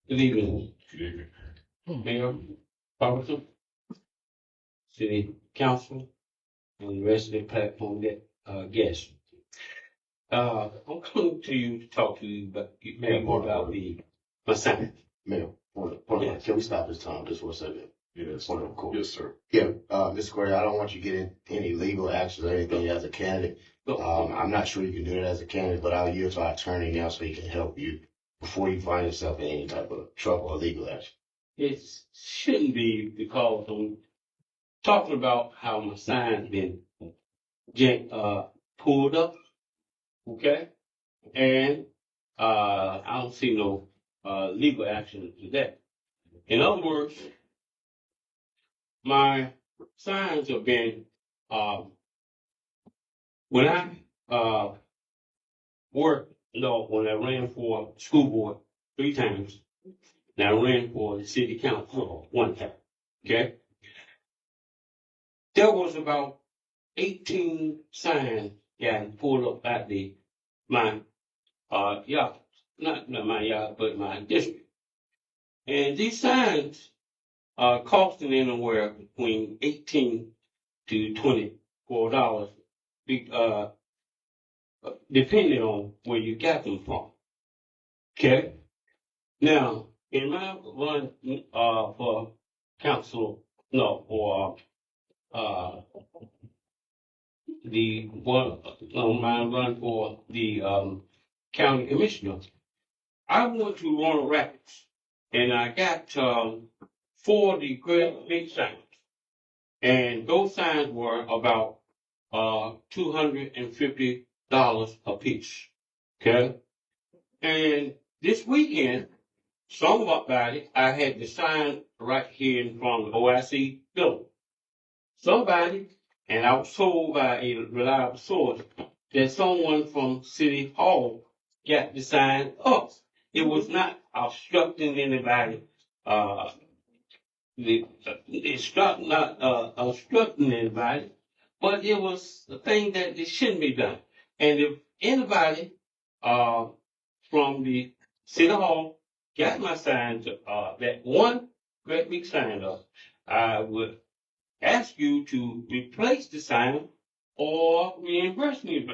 Good evening. Good evening. Mayor Robertson, City Council, and the rest of the platform guests. I'm coming to you to talk to you about more about my sign. Mayor, can we stop this time just for a second? Yes. Yes, sir. Yeah, Mr. Corey, I don't want you to get in any legal actions or anything as a candidate. I'm not sure you can do that as a candidate, but I'll yield to our attorney now so he can help you before you find yourself in any type of trouble or legal action. It shouldn't be because I'm talking about how my sign's been pulled up, okay? And I don't see no legal action to that. In other words, my signs have been, when I when I ran for school board 3 times, and I ran for the city council 1 time, okay? There was about 18 signs got pulled up at my yard, not my yard, but my district. And these signs are costing anywhere between $18 to $24, depending on where you got them from. Okay? Now, in my run for council, my run for the county commissioner, I went to Roanoke Rapids, and I got 4 of the great big signs. And those signs were about $250 a piece. Okay? And this weekend, somebody, I had the sign right here in front of the OIC building. Somebody, and I was told by a reliable source that someone from City Hall got the sign up. It was not obstructing anybody, not obstructing anybody, but it was a thing that it shouldn't be done. And if anybody from the City Hall got my sign, that one great big sign up, I would ask you to replace the sign or reimburse me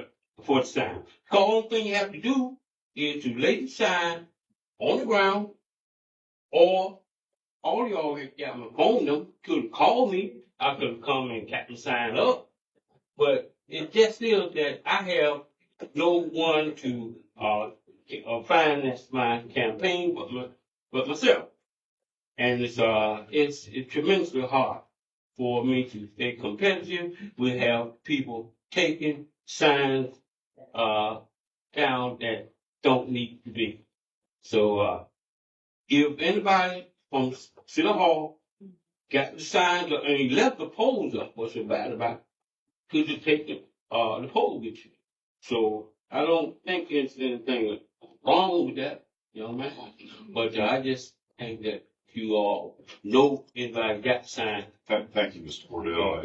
for the sign. The only thing you have to do is to lay the sign on the ground, or all y'all have got my phone number, could have called me. I could have come and got the sign up. But it just is that I have no one to finance my campaign but myself. And it's tremendously hard for me to stay competitive. We have people taking signs down that don't need to be. So if anybody from City Hall got the signs up and he left the poles up, what's so bad about it? Could you take the pole with you? So I don't think there's anything wrong with that, you know what I mean? But I just think that you all know anybody got the sign. Thank you, Mr. Cordell.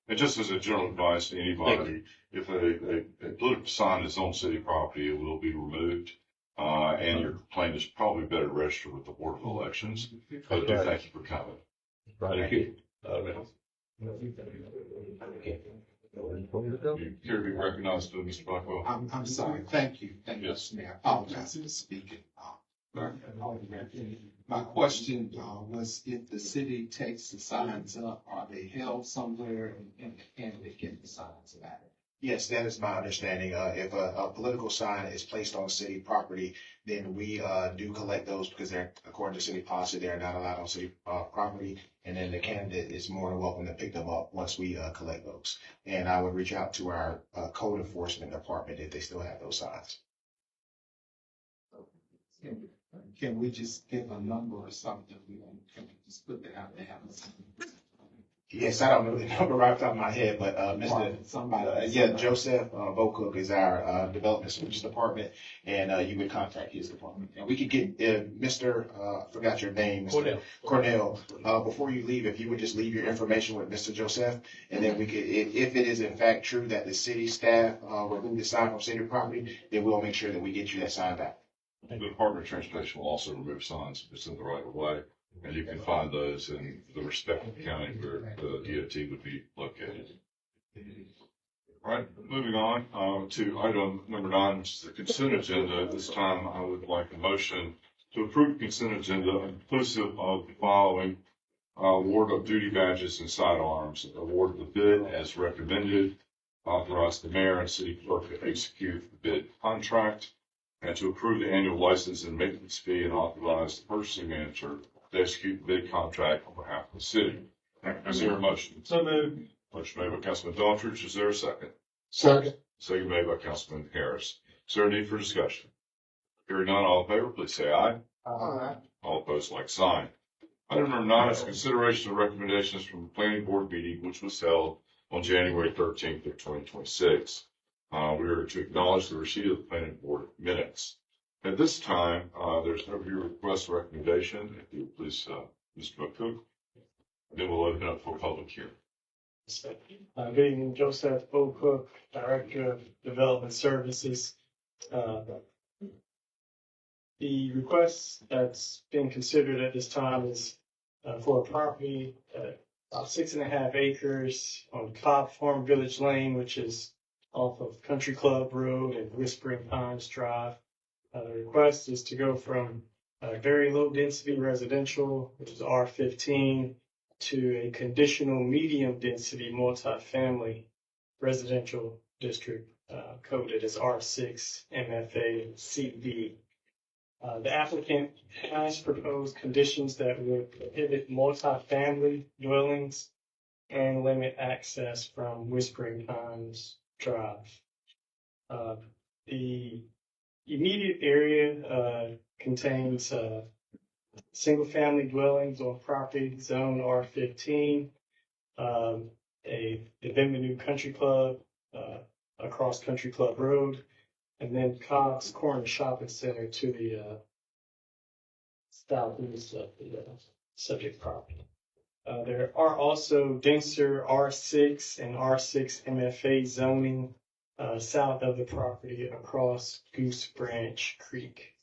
And just as a general advice to anybody, if a political sign is on city property, it will be removed. And your complaint is probably better registered with the Board of Elections. But I do thank you for coming. Thank you. You care to be recognized, Mr. Blackwell? I'm sorry. Thank you. Thank you, Mr. Mayor. I apologize for speaking. My question was, if the city takes the signs up, are they held somewhere and can they get the signs back? Yes, that is my understanding. If a political sign is placed on city property, then we do collect those because they're, according to city policy, they're not allowed on city property. And then the candidate is more than welcome to pick them up once we collect those. And I would reach out to our code enforcement department if they still have those signs. Can we just give a number or something? Can we just put that out there? Yes, I don't know the number right off the top of my head, but Joseph Bocook is our development services department, and you would contact his department. And we could get Mr. I forgot your name, Mr. Cornell. Before you leave, if you would just leave your information with Mr. Joseph, and then we could, if it is in fact true that the city staff removed the sign from city property, then we'll make sure that we get you that sign back. The Department of Transportation will also remove signs if it's in the right of way. And you can find those in the respective county where the DOT would be located. All right, moving on to item number 9, which is the consent agenda. At this time, I would like a motion to approve the consent agenda inclusive of the following: award of duty badges and sidearms, award of the bid as recommended, authorize the mayor and city clerk to execute the bid contract, and to approve the annual license and maintenance fee and authorize the purchasing manager to execute the bid contract on behalf of the city. Is there a motion? So moved. Motion made by Councilman Daughtridge. Is there a second? Second. Second made by Councilman Harris. Is there a need for discussion? Hearing none, all in favor, please say aye. Aye. All opposed, like sign. Item number 9 is consideration of recommendations from the planning board meeting, which was held on January 13th of 2026. We are to acknowledge the receipt of the planning board minutes. At this time, there's no request or recommendation. If you would please, Mr. McCook, then we'll open up for public hearing. Good evening, Joseph Bocook, Director of Development Services. The request that's being considered at this time is for a property about 6.5 acres on Cobb Farm Village Lane, which is off of Country Club Road and Whispering Pines Drive. The request is to go from very low density residential, which is R15, to a conditional medium density multifamily residential district coded as R6 MFA CB. The applicant has proposed conditions that would prohibit multifamily dwellings and limit access from Whispering Pines Drive. The immediate area contains single-family dwellings on property zone R15, the Benvenue Country Club, across Country Club Road, and then Cobb's Corner Shopping Center to the southeast of the subject property. There are also denser R6 and R6 MFA zoning south of the property across Goose Branch Creek.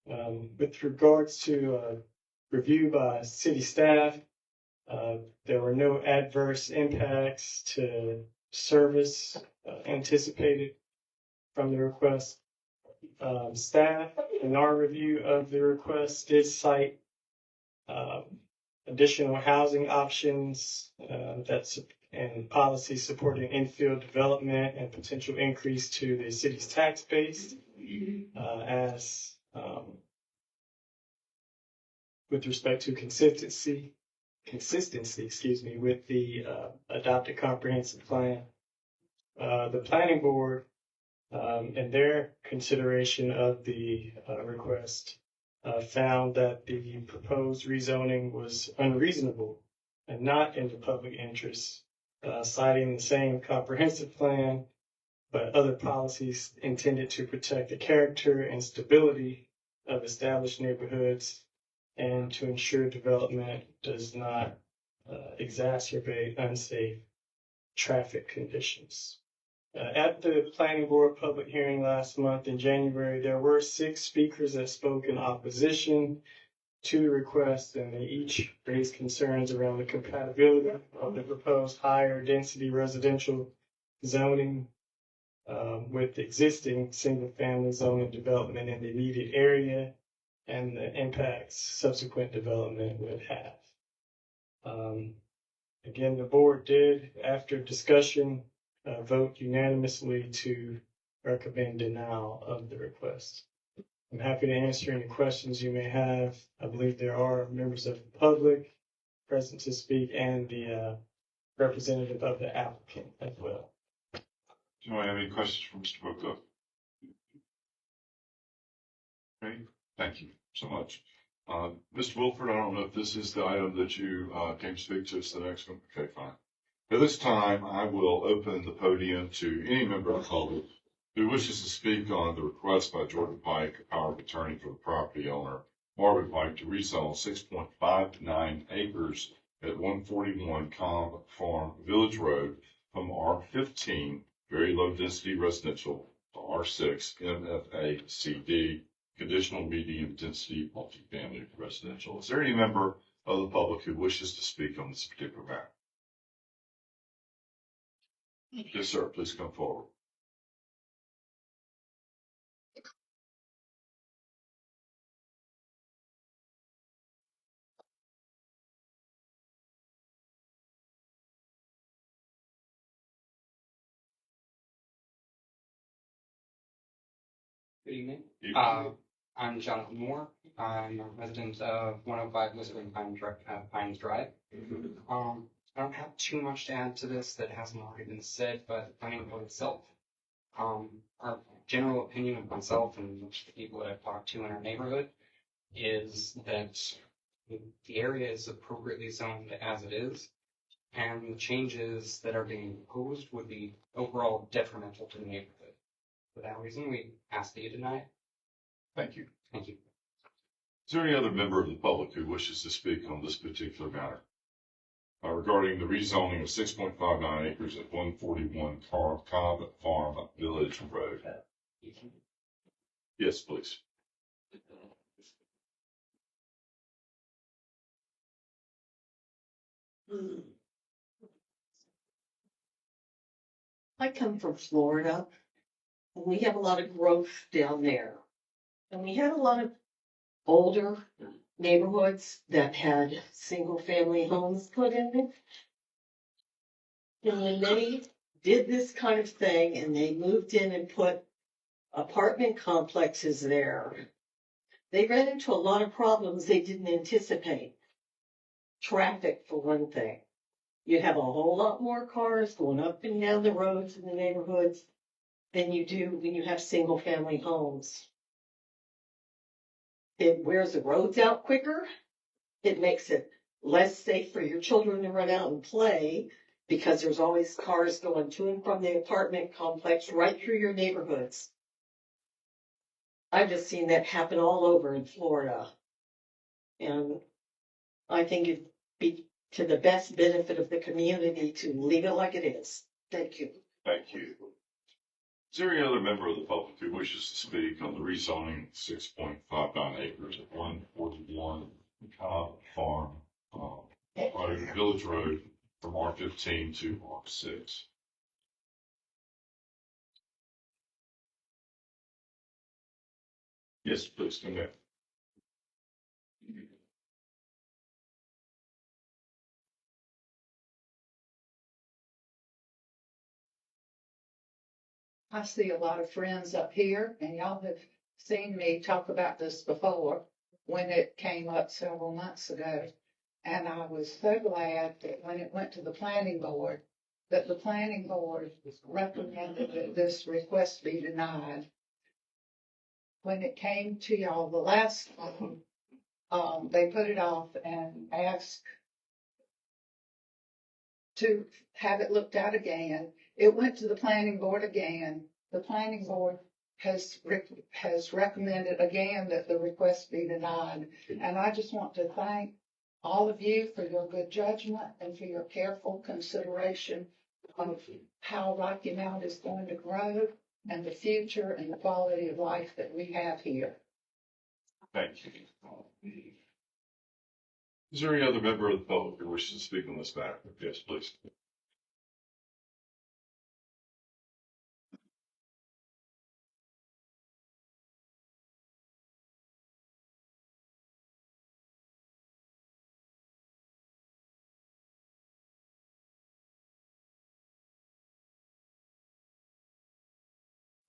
With regards to review by city staff, there were no adverse impacts to service anticipated from the request. Staff, in our review of the request, did cite additional housing options and policies supporting infill development and potential increase to the city's tax base as with respect to consistency, with the adopted comprehensive plan. The planning board, in their consideration of the request, found that the proposed rezoning was unreasonable and not in the public interest, citing the same comprehensive plan, but other policies intended to protect the character and stability of established neighborhoods and to ensure development does not exacerbate unsafe traffic conditions. At the planning board public hearing last month in January, there were 6 speakers that spoke in opposition to the request, and they each raised concerns around the compatibility of the proposed higher density residential zoning with existing single family zoning development in the immediate area and the impacts subsequent development would have. Again, the board did, after discussion, vote unanimously to recommend denial of the request. I'm happy to answer any questions you may have. I believe there are members of the public present to speak and the representative of the applicant as well. Do I have any questions for Mr. Bookko? Okay, thank you so much. Mr. Wilford, I don't know if this is the item that you came to speak to us the next one. Okay, fine. At this time, I will open the podium to any member of the public who wishes to speak on the request by Jordan Pike, a power of attorney for the property owner, Marvin Pike, to rezone 6.59 acres at 141 Cobb Farm Village Road from R15, very low density residential, to R6 MFA CD, conditional medium density multifamily residential. Is there any member of the public who wishes to speak on this particular matter? Yes, sir. Please come forward. Good evening. I'm Jonathan Moore. I'm a resident of 105 Whistling Pines Drive. I don't have too much to add to this that hasn't already been said, but the planning board itself, our general opinion of myself and the people that I've talked to in our neighborhood is that the area is appropriately zoned as it is, and the changes that are being proposed would be overall detrimental to the neighborhood. For that reason, we ask that you deny it. Thank you. Thank you. Is there any other member of the public who wishes to speak on this particular matter? Regarding the rezoning of 6.59 acres at 141 Cobb Farm Village Road. Yes, please. I come from Florida, and we have a lot of growth down there. And we had a lot of older neighborhoods that had single-family homes put in it. And when they did this kind of thing and they moved in and put apartment complexes there, they ran into a lot of problems they didn't anticipate. Traffic, for one thing. You have a whole lot more cars going up and down the roads in the neighborhoods than you do when you have single-family homes. It wears the roads out quicker. It makes it less safe for your children to run out and play because there's always cars going to and from the apartment complex right through your neighborhoods. I've just seen that happen all over in Florida. And I think it'd be to the best benefit of the community to leave it like it is. Thank you. Thank you. Is there any other member of the public who wishes to speak on the rezoning 6.59 acres at 141 Cobb Farm, Village Road from R15 to R6? Yes, please come in. I see a lot of friends up here, and y'all have seen me talk about this before when it came up several months ago. And I was so glad that when it went to the planning board, that the planning board recommended that this request be denied. When it came to y'all the last time, they put it off and asked to have it looked at again. It went to the planning board again. The planning board has recommended again that the request be denied. And I just want to thank all of you for your good judgment and for your careful consideration of how Rocky Mount is going to grow and the future and the quality of life that we have here. Thank you. Is there any other member of the public who wishes to speak on this matter? Yes, please.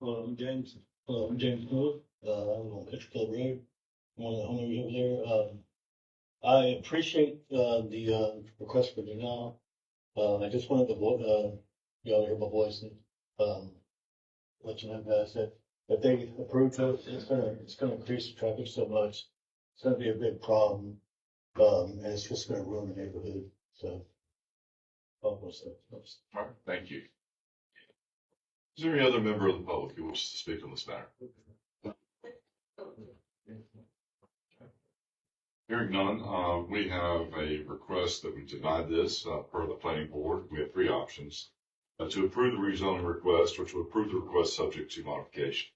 I'm James. I'm James Moore. I'm on Country Club Road. I'm one of the homeowners over there. I appreciate the request for denial. I just wanted to y'all hear my voice and let you know guys that if they approve it, it's gonna increase the traffic so much. It's gonna be a big problem, and it's just gonna ruin the neighborhood. So, almost. All right, thank you. Is there any other member of the public who wishes to speak on this matter? Hearing none, we have a request that we deny this per the planning board. We have three options. To approve the rezoning request, which would approve the request subject to modification.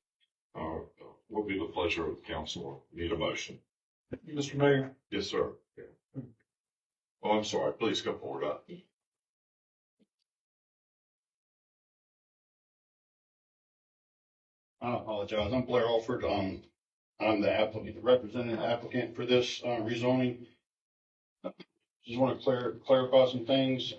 What will be the pleasure of the council? Need a motion. Mr. Mayor. Yes, sir. Oh, I'm sorry. Please come forward. I apologize. I'm Blair Alford. I'm the applicant, representing the applicant for this rezoning. Just want to clarify some things.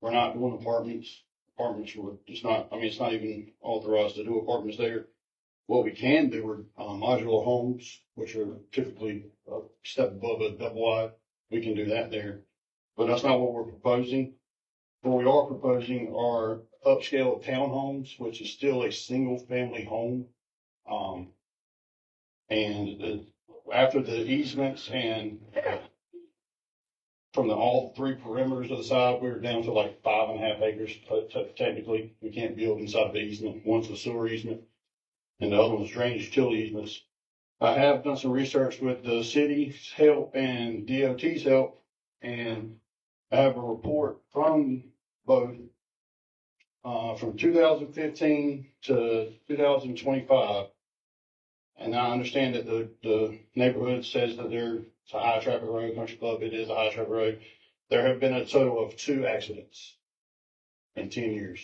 We're not doing apartments. Apartments were just not, it's not even authorized to do apartments there. What we can do are modular homes, which are typically a step above a double wide. We can do that there, but that's not what we're proposing. What we are proposing are upscale townhomes, which is still a single family home. After the easements and from all three perimeters of the side, we're down to like 5.5 acres. Technically, we can't build inside the easement. One's the sewer easement and the other one's drainage utility easements. I have done some research with the city's help and DOT's help, and I have a report from both from 2015 to 2025. And I understand that the neighborhood says that it's a high traffic road, Country Club, it is a high traffic road. There have been a total of 2 accidents in 10 years.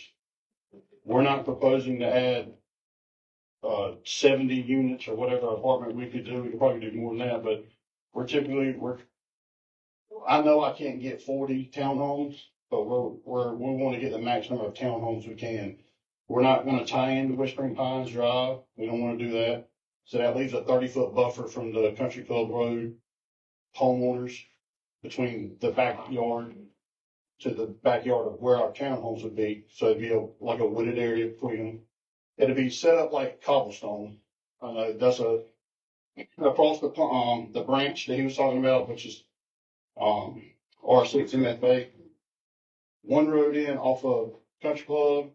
We're not proposing to add 70 units or whatever apartment we could do. We could probably do more than that, but I know I can't get 40 townhomes, but we want to get the max number of townhomes we can. We're not going to tie into Whispering Pines Drive. We don't want to do that. So that leaves a 30-foot buffer from the Country Club Road homeowners between the backyard to the backyard of where our townhomes would be. So it'd be like a wooded area between them. It'd be set up like cobblestone. That's across the branch that he was talking about, which is, R6 MFA. One road in off of Country Club.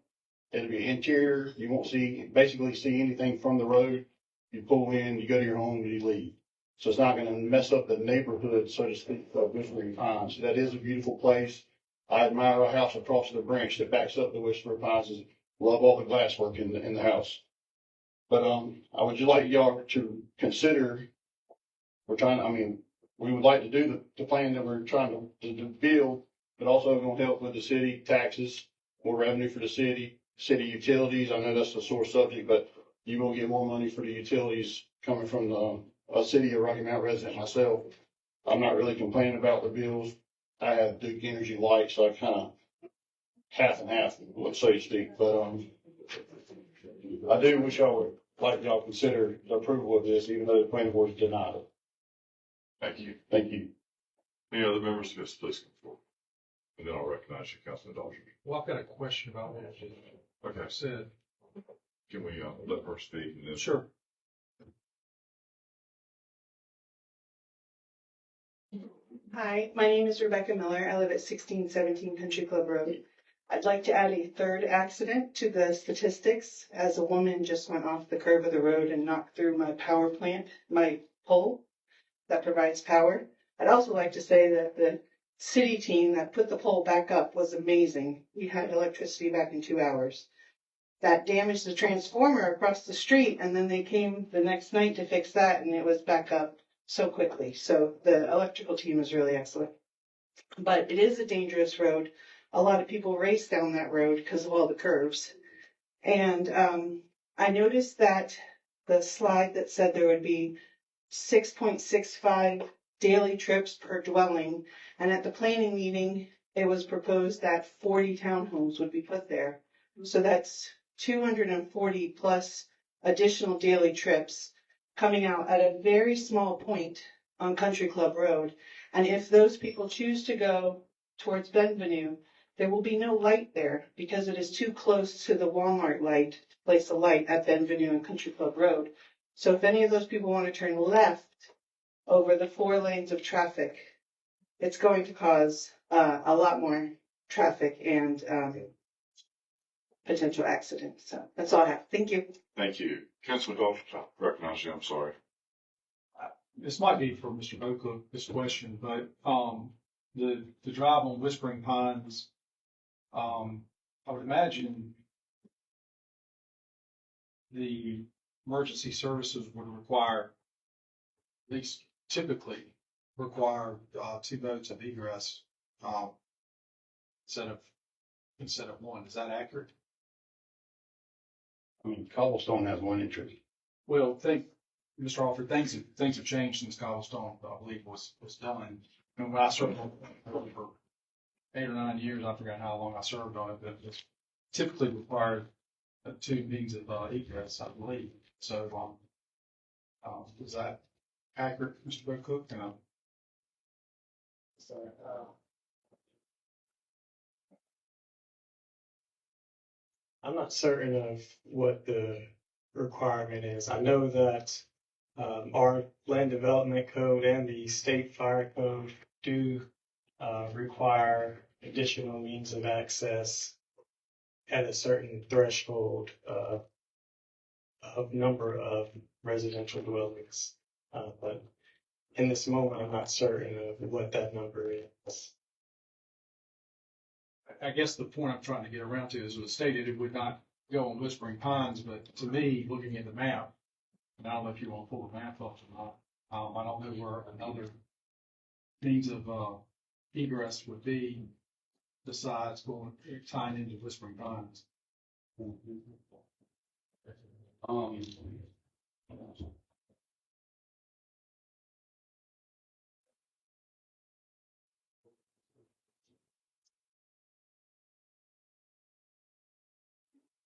It'll be interior. You won't basically see anything from the road. You pull in, you go to your home, and you leave. So it's not going to mess up the neighborhood, so to speak, of Whispering Pines. That is a beautiful place. I admire a house across the branch that backs up the Whispering Pines. Love all the glass work in the house. But I would just like y'all to consider. We would like to do the plan that we're trying to build, but also going to help with the city taxes, more revenue for the city utilities. I know that's a sore subject, but you will get more money for the utilities coming from a city of Rocky Mount resident myself. I'm not really complaining about the bills. I have Duke Energy Light, so I kind of half and half, so to speak. But I do wish y'all would like y'all consider the approval of this, even though the planning board denied it. Thank you. Thank you. Any other members? Yes, please come forward. And then I'll recognize you, Councilman Dodger. Well, I've got a question about what you said. Can we let her speak? And then... Sure. Hi, my name is Rebecca Miller. I live at 1617 Country Club Road. I'd like to add a third accident to the statistics, as a woman just went off the curve of the road and knocked through my power plant, my pole that provides power. I'd also like to say that the city team that put the pole back up was amazing. We had electricity back in 2 hours. That damaged the transformer across the street, and then they came the next night to fix that, and it was back up so quickly. So the electrical team is really excellent. But it is a dangerous road. A lot of people race down that road because of all the curves. And I noticed that the slide that said there would be 6.65 daily trips per dwelling. And at the planning meeting, it was proposed that 40 townhomes would be put there. So that's 240 plus additional daily trips coming out at a very small point on Country Club Road. And if those people choose to go towards Benvenue, there will be no light there because it is too close to the Walmart light to place a light at Benvenue and Country Club Road. So if any of those people want to turn left over the 4 lanes of traffic, it's going to cause a lot more traffic and potential accidents. So that's all I have. Thank you. Thank you. Councilman Dodger, I recognize you. I'm sorry. This might be for Mr. Bocook, this question, but the drive on Whispering Pines, I would imagine the emergency services would require, at least typically require 2 modes of egress instead of 1. Is that accurate? I mean, Cobblestone has 1 entry. Well, Mr. Alford, things have changed since Cobblestone, I believe, was done. And when I served on it for 8 or 9 years, I forgot how long I served on it, but it typically required 2 means of egress, I believe. So, is that accurate, Mr. Bocook? I'm not certain of what the requirement is. I know that our land development code and the state fire code do require additional means of access at a certain threshold of number of residential dwellings. But in this moment, I'm not certain of what that number is. I guess the point I'm trying to get around to is it was stated it would not go on Whispering Pines, but to me, looking at the map, and I don't know if you want to pull the map up or not, I don't know where another means of egress would be besides tying into Whispering Pines.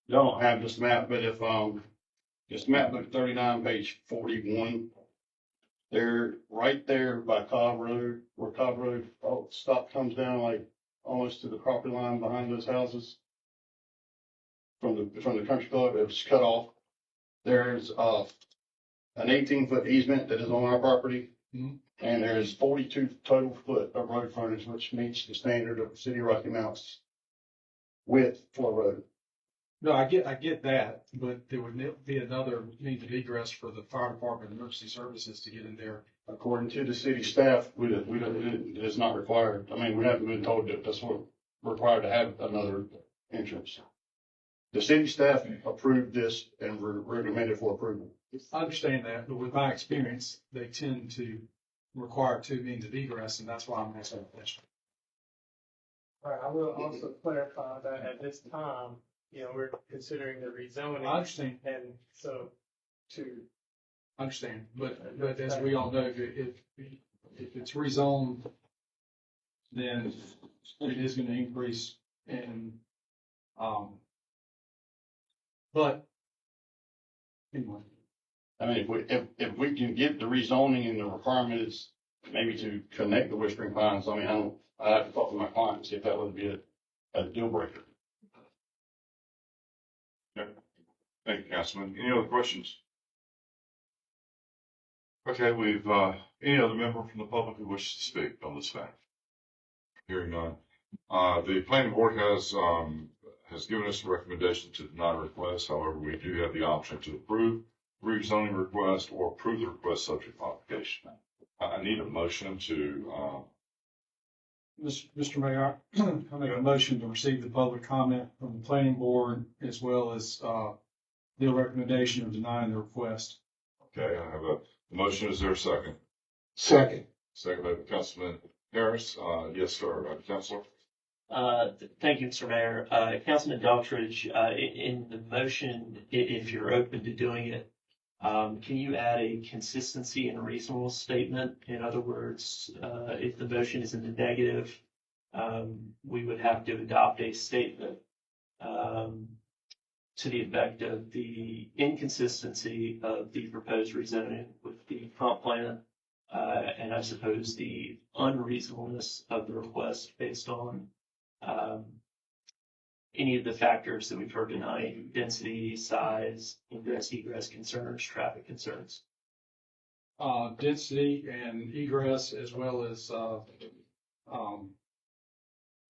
Y'all don't have this map, but if this map book 39, page 41, they're right there by Cobb Road, where Cobb Road stop comes down like almost to the property line behind those houses. From the country club, it was cut off. There's an 18-foot easement that is on our property. Mhm. And there's 42 total foot of road frontage, which meets the standard of the city of Rocky Mount's width for a road. No, I get that, but there would be another means of egress for the fire department and emergency services to get in there. According to the city staff, it's not required. I mean, we haven't been told that that's what required to have another entrance. The city staff approved this and recommended for approval. I understand that, but with my experience, they tend to require two means of egress, and that's why I'm asking the question. Right, I will also clarify that at this time, we're considering the rezoning. I understand. And so to. I understand, but as we all know, if it's rezoned, then it is gonna increase and, but anyway. I mean, if we can get the rezoning and the requirement is maybe to connect the Whispering Pines, I mean, I have to talk to my client and see if that would be a deal breaker. Yeah. Thank you, Councilman. Any other questions? Okay, we've, any other member from the public who wishes to speak on this matter? Hearing none. The planning board has given us a recommendation to deny request. However, we do have the option to approve rezoning request or approve the request subject to modification. I need a motion to, Mr. Mayor, I make a motion to receive the public comment from the planning board as well as, their recommendation of denying the request. okay, I have a motion. Is there a second? Second. Second by Councilman Harris. Yes, sir. Councilor. Thank you, Mr. Mayor. Councilman Daughtridge, in the motion, if you're open to doing it, can you add a consistency and reasonable statement? In other words, if the motion is in the negative, we would have to adopt a statement to the effect of the inconsistency of the proposed rezoning with the comp plan, and I suppose the unreasonableness of the request based on any of the factors that we've heard tonight: density, size, ingress, egress concerns, traffic concerns. Density and egress as well as,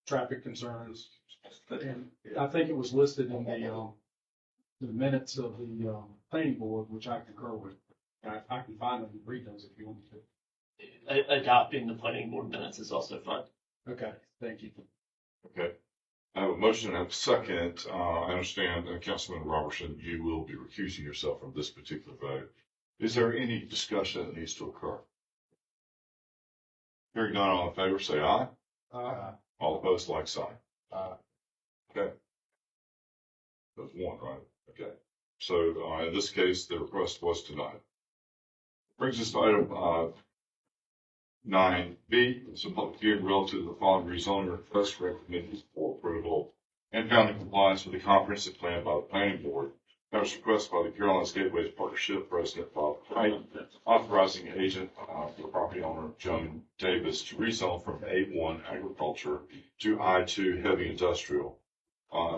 traffic concerns. And I think it was listed in the minutes of the, planning board, which I concur with. I can find them and read those if you want me to. Adopting the planning board minutes is also fine. Okay, thank you. Okay. I have a motion and I have a second. I understand, Councilman Robertson, you will be recusing yourself from this particular vote. Is there any discussion that needs to occur? Hearing none, all in favor, say aye. Aye. All opposed, like sign. Okay. That's one, right? Okay. So, in this case, the request was denied. Brings us to item, 9B. It's a public hearing relative to the following rezoning request recommended for approval and found in compliance with the comprehensive plan by the planning board. That was requested by the Carolinas Gateways Partnership President Bob Knight, authorizing agent for property owner Joan Davis to rezone from A1 agriculture to I2 heavy industrial.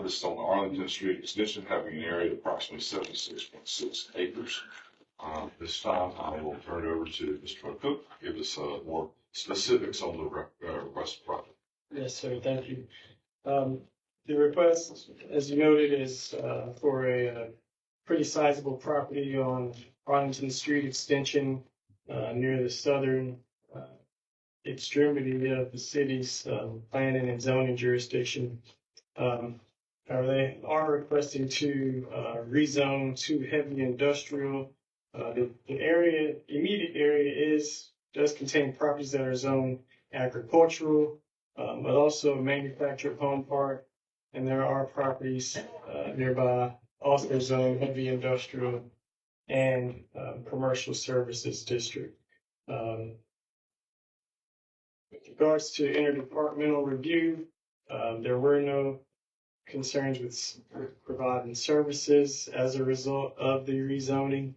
This is on Arlington Street extension, having an area of approximately 76.6 acres. This time, I will turn it over to Mr. Cook to give us more specifics on the request project. Yes, sir. Thank you. The request, as you noted, is for a pretty sizable property on Arlington Street extension near the southern extremity of the city's planning and zoning jurisdiction. They are requesting to rezone to heavy industrial. The immediate area does contain properties that are zoned agricultural, but also manufactured home park, and there are properties nearby also zoned heavy industrial and commercial services district. With regards to interdepartmental review, there were no concerns with providing services as a result of the rezoning.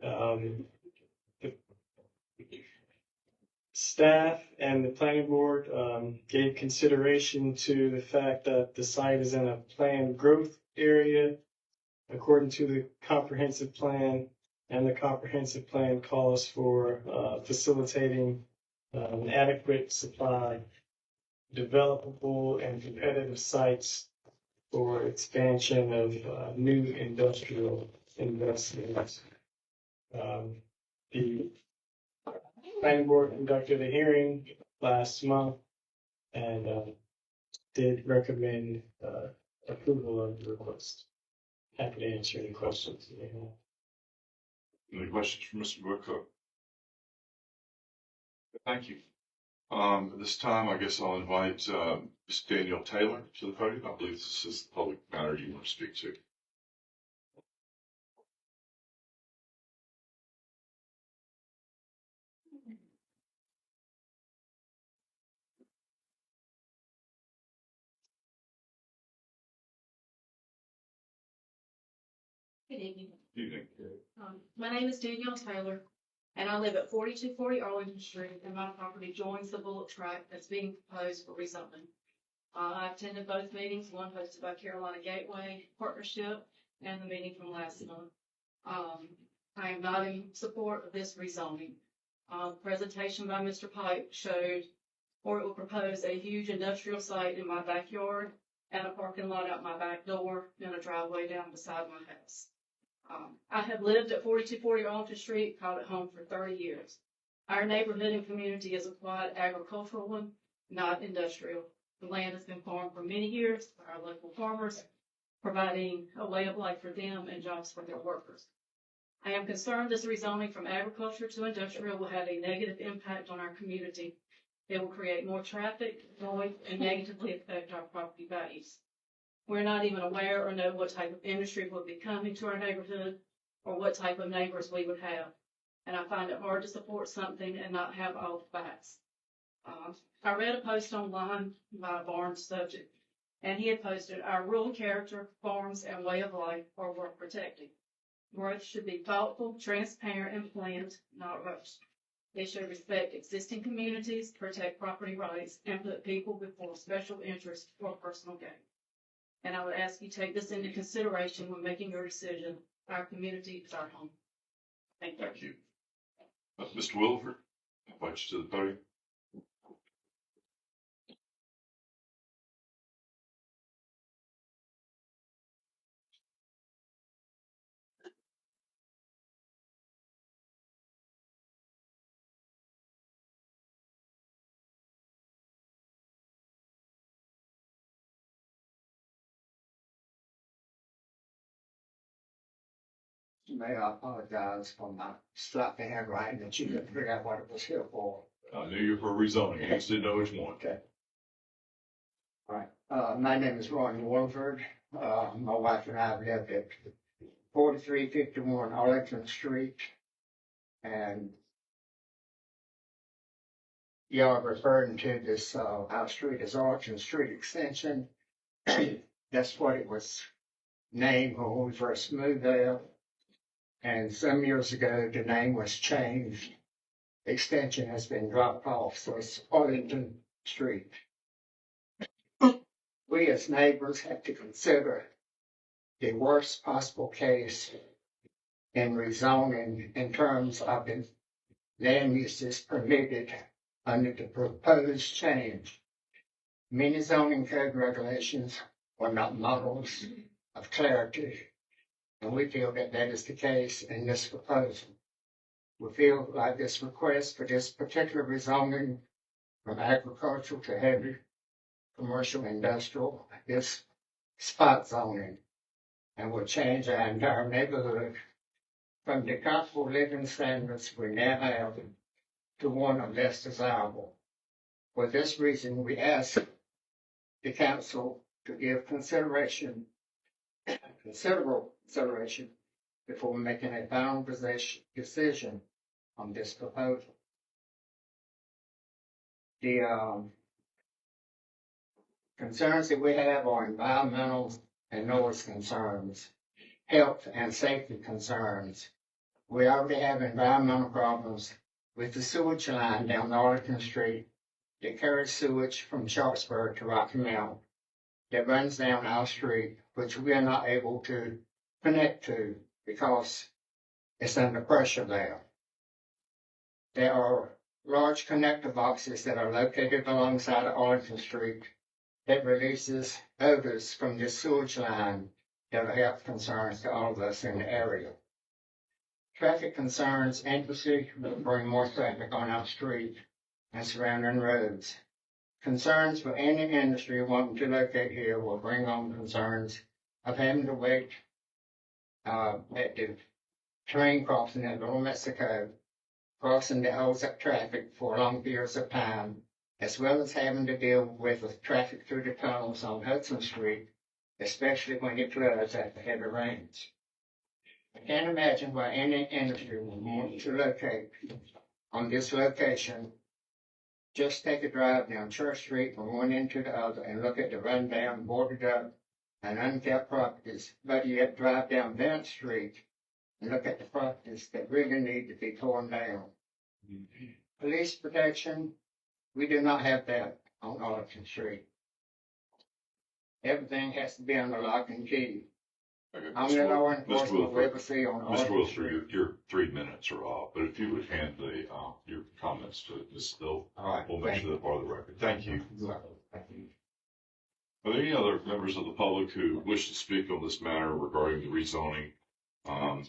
The staff and the planning board gave consideration to the fact that the site is in a planned growth area according to the comprehensive plan, and the comprehensive plan calls for facilitating an adequate supply, developable and competitive sites for expansion of new industrial investments. The planning board conducted a hearing last month and did recommend approval of the request. Happy to answer any questions you may have. Any questions for Mr. Woodcook? Thank you. At this time, I guess I'll invite Ms. Danielle Taylor to the podium. I believe this is the public matter you want to speak to. Good evening. Evening. My name is Danielle Taylor, and I live at 4240 Arlington Street, and my property joins the bullock track that's being proposed for rezoning. I attended both meetings, one hosted by Carolina Gateway Partnership and the meeting from last month. I am not in support of this rezoning. Presentation by Mr. Pipe showed, or it will propose a huge industrial site in my backyard and a parking lot out my back door and a driveway down beside my house. I have lived at 4240 Arlington Street, called it home for 30 years. Our neighborhood and community is a quiet agricultural one, not industrial. The land has been farmed for many years by our local farmers, providing a way of life for them and jobs for their workers. I am concerned this rezoning from agriculture to industrial will have a negative impact on our community. It will create more traffic, noise, and negatively affect our property values. We're not even aware or know what type of industry will be coming to our neighborhood or what type of neighbors we would have. And I find it hard to support something and not have all the facts. I read a post online by a Barnes subject, and he had posted, "Our rural character, farms, and way of life are worth protecting. Growth should be thoughtful, transparent, and planned, not rushed. They should respect existing communities, protect property rights, and put people before special interest or personal gain." And I would ask you to take this into consideration when making your decision. Our community is our home. Thank you. Thank you. Mr. Williford, I invite you to the podium. Mayor, I apologize for my sloppy handwriting that you couldn't figure out what it was here for. I knew you were for rezoning. I just didn't know which one. Okay. All right. My name is Ron Warford. My wife and I live at 4351 Arlington Street. And y'all are referring to this, our street as Arlington Street Extension. That's what it was named when we first moved there. And some years ago, the name was changed. Extension has been dropped off, so it's Arlington Street. We as neighbors have to consider the worst possible case in rezoning in terms of the land uses permitted under the proposed change. Many zoning code regulations are not models of clarity, and we feel that that is the case in this proposal. We feel like this request for this particular rezoning from agricultural to heavy commercial industrial is spot zoning and will change our entire neighborhood from the comfortable living standards we now have to one of less desirable. For this reason, we ask the council to give considerable consideration before making a final decision on this proposal. The concerns that we have are environmental and noise concerns, health and safety concerns. We already have environmental problems with the sewage line down Arlington Street that carries sewage from Sharpsburg to Rocky Mount that runs down our street, which we are not able to connect to because is under pressure there. There are large connector boxes that are located alongside of Arlington Street that releases odors from this sewage line that are health concerns to all of us in the area. Traffic concerns endlessly will bring more traffic on our street and surrounding roads. Concerns for any industry wanting to locate here will bring on concerns of having to wait at the train crossing at Little Mexico, crossing that holds up traffic for long periods of time, as well as having to deal with traffic through the tunnels on Hudson Street, especially when it floods after heavy rains. I can't imagine why any industry would want to locate on this location. Just take a drive down Church Street from one end to the other and look at the rundown, boarded up, and unkept properties. But yet drive down Vance Street and look at the properties that really need to be torn down. Police protection, we do not have that on Arlington Street. Everything has to be under lock and key. I'm the law enforcement we ever see on Mr. Arlington Wilford, Street. your 3 minutes are off, but if you would hand the, your comments to Ms. Still, we'll make sure they're part of the record. Thank you. Are there any other members of the public who wish to speak on this matter regarding the rezoning of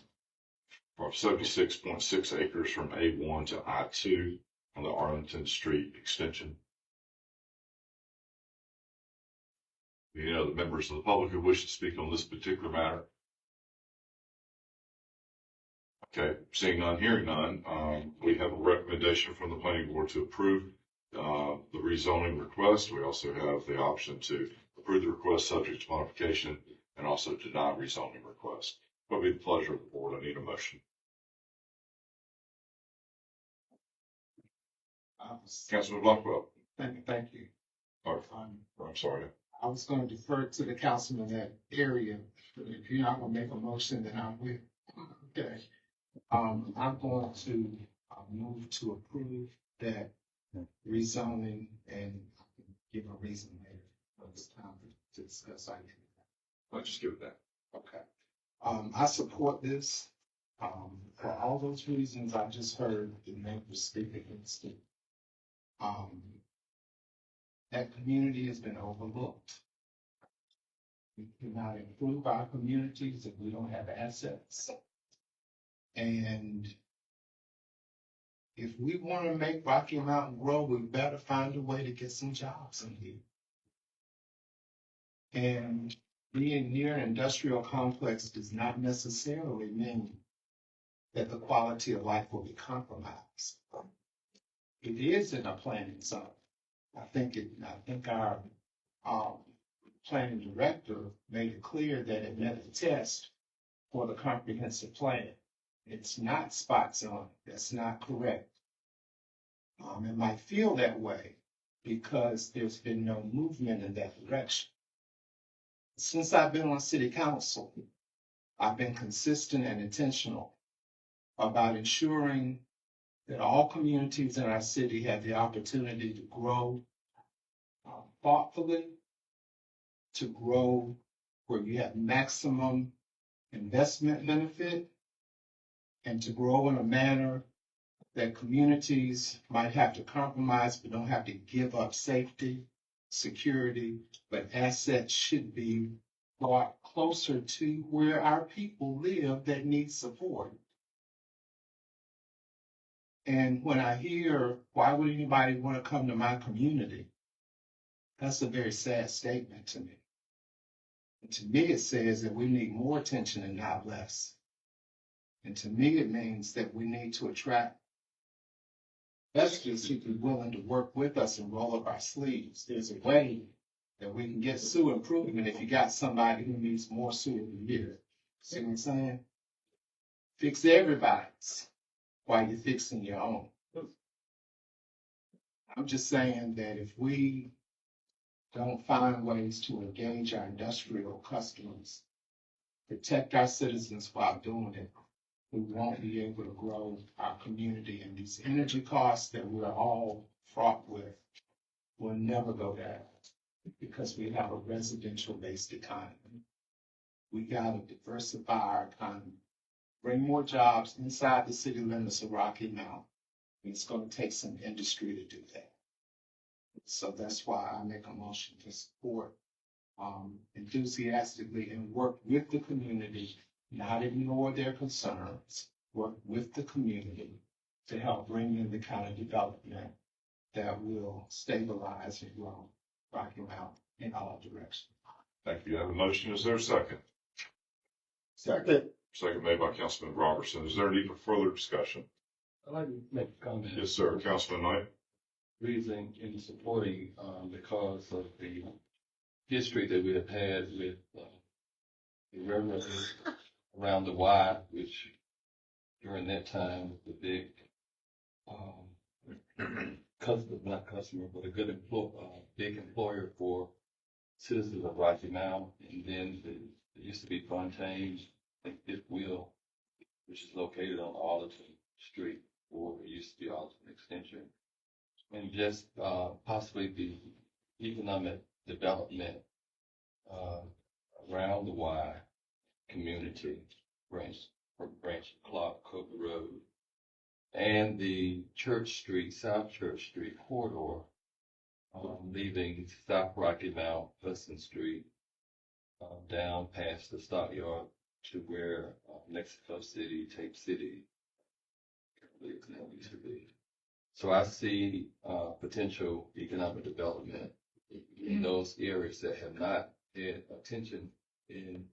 76.6 acres from A1 to I2 on the Arlington Street extension? Any other members of the public who wish to speak on this particular matter? Okay, seeing none, hearing none, we have a recommendation from the planning board to approve the rezoning request. We also have the option to approve the request subject to modification and also deny rezoning request. What would be the pleasure of the board? I need a motion. Councilman Blackwell. Thank you. Oh, I'm sorry. I was going to defer to the councilman in that area. If you're not going to make a motion, then I will. Okay. I'm going to move to approve that rezoning and give a reason later for this time to discuss. Let's just give it that. Okay. I support this for all those reasons I just heard the neighbors speak against it. That community has been overlooked. We cannot improve our communities if we don't have assets. And if we want to make Rocky Mountain grow, we better find a way to get some jobs in here. And being near an industrial complex does not necessarily mean that the quality of life will be compromised. It is in a planning zone. I think our planning director made it clear that it met a test for the comprehensive plan. It's not spot zone. That's not correct. It might feel that way because there's been no movement in that direction. Since I've been on city council, I've been consistent and intentional about ensuring that all communities in our city have the opportunity to grow thoughtfully, to grow where you have maximum investment benefit, and to grow in a manner that communities might have to compromise but don't have to give up safety, security, but assets should be brought closer to where our people live that need support. And when I hear, why would anybody want to come to my community? That's a very sad statement to me. And to me, it says that we need more attention and not less. And to me, it means that we need to attract investors who be willing to work with us and roll up our sleeves. There's a way that we can get sewer improvement if you got somebody who needs more sewer than you. See what I'm saying? Fix everybody's while you're fixing your own. I'm just saying that if we don't find ways to engage our industrial customers, protect our citizens while doing it, we won't be able to grow our community, and these energy costs that we're all fraught with will never go down because we have a residential-based economy. We got to diversify our economy. bring more jobs inside the city limits of Rocky Mount. And it's gonna take some industry to do that. So that's why I make a motion to support enthusiastically and work with the community, not ignore their concerns, work with the community to help bring in the kind of development that will stabilize and grow Rocky Mount in all directions. Thank you. I have a motion. Is there a second? Second. Second made by Councilman Robertson. Is there a need for further discussion? I'd like to make a comment. Yes, sir. Councilman Knight. Reason in supporting, because of the history that we have had with, the railroad around the Y, which during that time was the big, customer, not customer, but a good big employer for citizens of Rocky Mount. And then there used to be Fontaine, I think Fifth Wheel, which is located on Arlington Street, or it used to be Arlington Extension. And just possibly the economic development around the Y community, branch Clark Cook Road, and the Church Street, South Church Street corridor, leaving South Rocky Mount, Hudson Street, down past the stockyard to where Mexico City, Tape City, I believe it's now used to be. So I see potential economic development in those areas that have not had attention in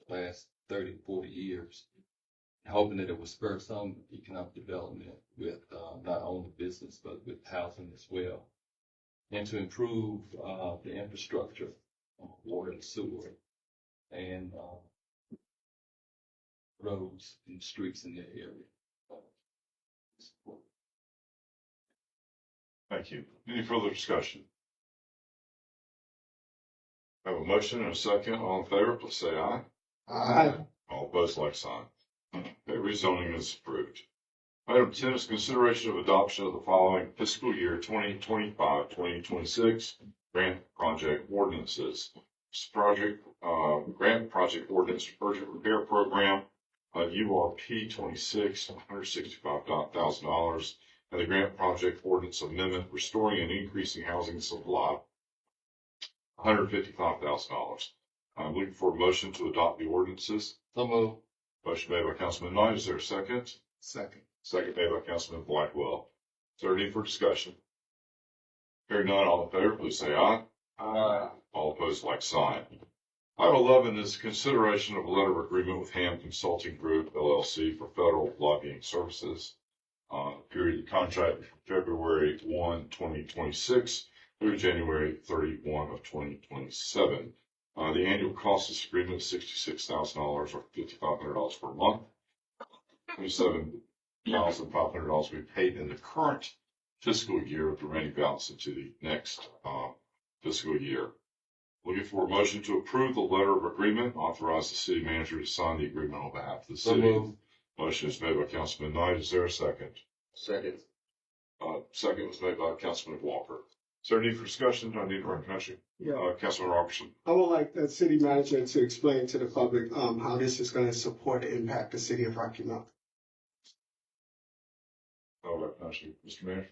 the last 30, 40 years, hoping that it will spur some economic development with not only business, but with housing as well, and to improve the infrastructure, water and sewer, and roads and streets in that area. Thank you. Any further discussion? I have a motion and a second. All in favor, please say aye. Aye. All opposed, like sign. Okay, rezoning is approved. Item 10 is consideration of adoption of the following fiscal year 2025-2026 grant project ordinances. This project, grant project ordinance urgent repair program, URP 26, $165,000. And the grant project ordinance amendment restoring and increasing housing supply, $155,000. I'm looking for a motion to adopt the ordinances. So moved. Motion made by Councilman Knight. Is there a second? Second. Second made by Councilman Blackwell. Is there any for discussion? Hearing none, all in favor, please say aye. Aye. All opposed, like sign. Item 11 is consideration of a letter of agreement with Ham Consulting Group, LLC for federal lobbying services. Period of contract from February 1, 2026 through January 31 of 2027. The annual cost of this agreement is $66,000 or $5,500 per month. $27,500 we paid in the current fiscal year with the remaining balance into the next fiscal year. Looking for a motion to approve the letter of agreement, authorize the city manager to sign the agreement on behalf of the city. moved. Motion is made by Councilman Knight. Is there a second? Second. Second was made by Councilman Walker. Is there a need for discussion? Do I need to recognize you? Yeah. Councilman Robertson. I would like the city manager to explain to the public, how this is going to support and impact the city of Rocky Mount. I'll recognize you, Mr. Mayor.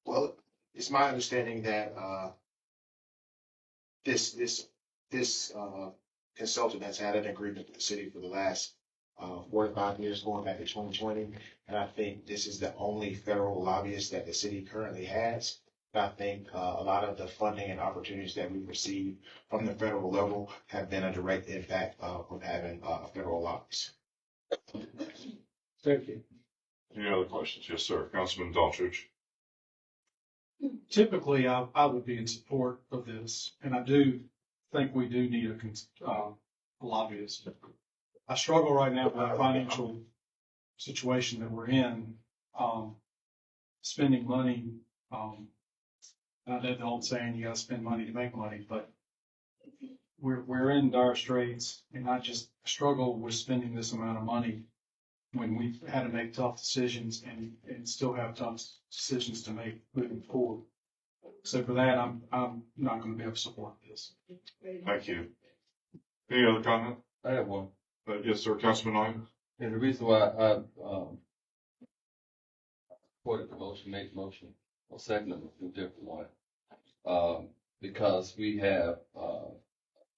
Well, it's my understanding that this consultant has had an agreement with the city for the last 4 to 5 years, going back to 2020. And I think this is the only federal lobbyist that the city currently has. I think a lot of the funding and opportunities that we receive from the federal level have been a direct impact of having a federal lobbyist. Thank you. Any other questions? Yes, sir. Councilman Daughtridge. Typically, I would be in support of this, and I do think we do need a lobbyist. I struggle right now with the financial situation that we're in, spending money. I know the old saying, you gotta spend money to make money, but we're in dire straits, and I just struggle with spending this amount of money when we've had to make tough decisions and still have tough decisions to make moving forward. So for that, I'm not going to be able to support this. Thank you. Any other comment? I have one. Yes, sir, Councilman Knight. And the reason why I, supported the motion, made the motion, or seconded a different one, because we have,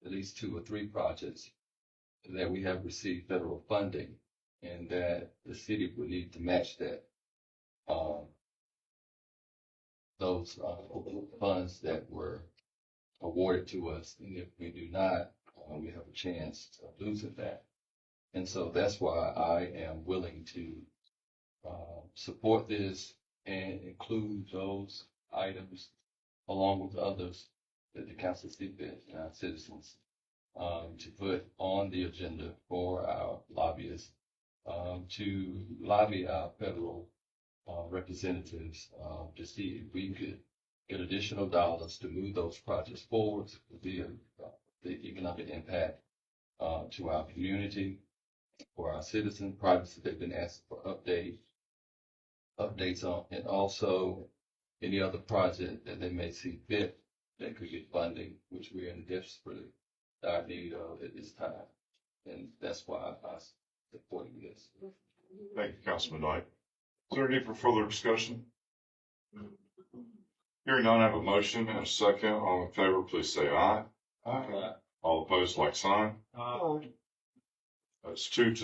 at least 2 or 3 projects that we have received federal funding, and that the city would need to match that. Those funds that were awarded to us, and if we do not, we have a chance of losing that. And so that's why I am willing to support this and include those items along with others that the council sees fit and our citizens to put on the agenda for our lobbyists to lobby our federal representatives to see if we could get additional dollars to move those projects forward, via the economic impact to our community, for our citizen projects that they've been asking for updates on, and also any other project that they may see fit that could get funding, which we're in desperate need of at this time. And that's why I'm supporting this. Thank you, Councilman Knight. Is there any for further discussion? Hearing none, I have a motion and a second. All in favor, please say aye. Aye. All opposed, like sign. Aye. That's 2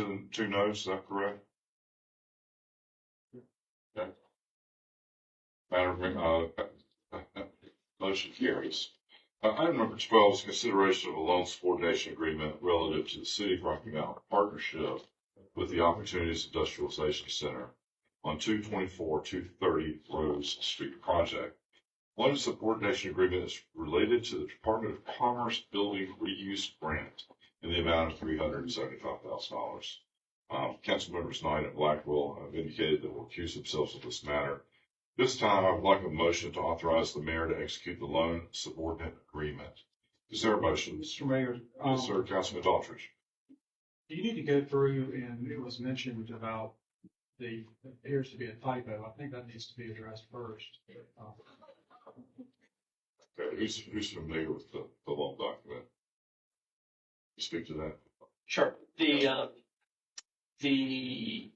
no's, is that correct? Okay. Motion carries. Item number 12 is consideration of a loan subordination agreement relative to the City of Rocky Mount partnership with the Opportunities Industrialization Center on 224-230 Rose Street project. Loan subordination agreement is related to the Department of Commerce Building Reuse Grant in the amount of $375,000. Council members Knight and Blackwell have indicated that will accuse themselves of this matter. This time, I would like a motion to authorize the mayor to execute the loan subordinate agreement. Is there a motion? Mr. Mayor. Yes, sir, Councilman Daughtridge. You need to go through, and it was mentioned about appears to be a typo. I think that needs to be addressed first. Okay, who's familiar with the loan document? You speak to that. Sure. The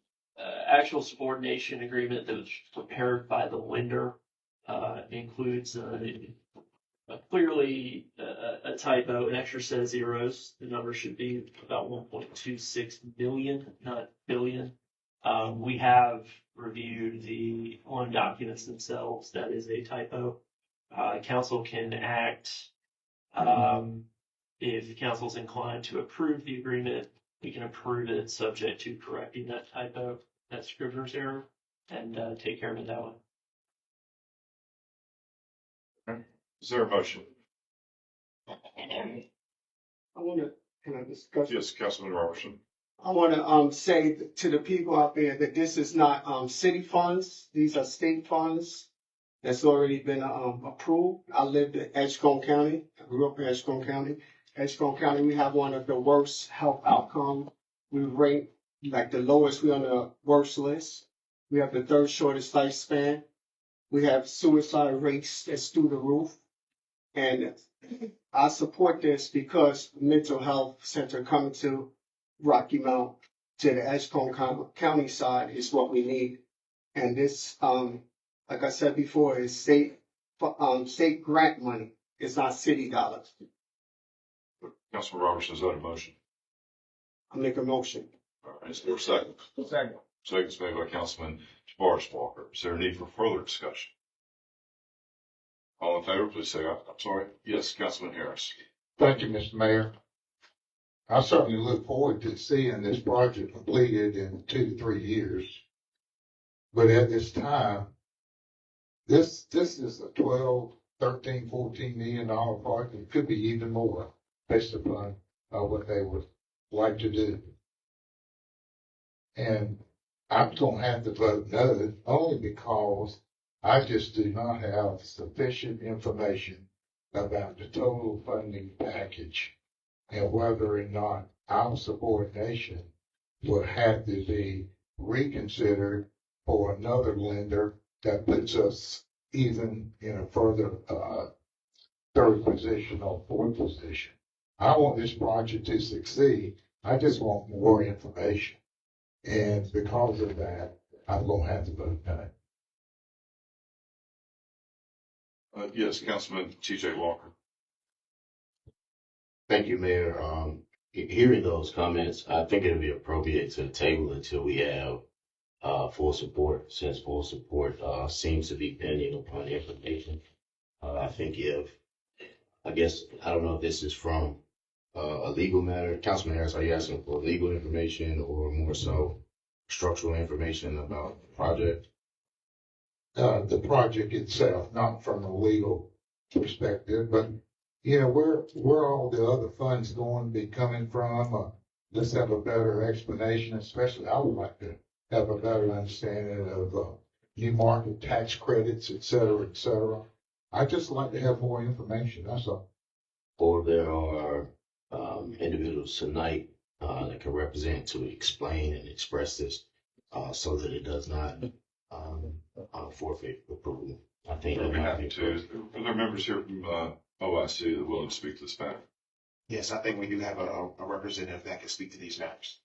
actual subordination agreement that was prepared by the lender includes clearly a typo. It actually says zeros. The number should be about 1.26 million, not billion. We have reviewed the loan documents themselves. That is a typo. Council can act if council is inclined to approve the agreement. We can approve it subject to correcting that typo, that scrivener's error, and take care of it that way. Okay. Is there a motion? I want to, can I discuss? Yes, Councilman Robertson. I want to say to the people out there that this is not city funds. These are state funds that's already been approved. I lived in Edgecombe County. I grew up in Edgecombe County. Edgecombe County, we have one of the worst health outcomes. We rate like the lowest. We're on the worst list. We have the 3rd shortest lifespan. We have suicide rates that's through the roof. And I support this because mental health center coming to Rocky Mount to the Edgecombe County side is what we need. And this, like I said before, is state grant money. It's not city dollars. Councilman Robertson, is that a motion? I make a motion. All right, is there a second? Second. Second's made by Councilman Javaris Walker. Is there a need for further discussion? All in favor, please say aye. I'm sorry. Yes, Councilman Harris. Thank you, Mr. Mayor. I certainly look forward to seeing this project completed in 2 to 3 years. But at this time, this is a 12, 13, $14 million project. It could be even more based upon what they would like to do. And I'm going to have to vote no, only because I just do not have sufficient information about the total funding package and whether or not our subordination will have to be reconsidered for another lender that puts us even in a further 3rd position or 4th position. I want this project to succeed, I just want more information. And because of that, I'm gonna have to vote no. Yes, Councilman T.J. Walker. Thank you, Mayor. Hearing those comments, I think it'd be appropriate to table until we have full support, since full support seems to be pending upon information. I think I don't know if this is from a legal matter. Councilman Harris, are you asking for legal information or more so structural information about the project? The project itself, not from a legal perspective, but where all the other funds going to be coming from? Let's have a better explanation, especially I would like to have a better understanding of new market tax credits, et cetera, et cetera. I'd just like to have more information, that's all. Or there are individuals tonight that can represent to explain and express this so that it does not forfeit approval. I think I'd be happy to. Are there members here from OIC that are willing to speak to this matter? Yes, I think we do have a representative that can speak to these matters.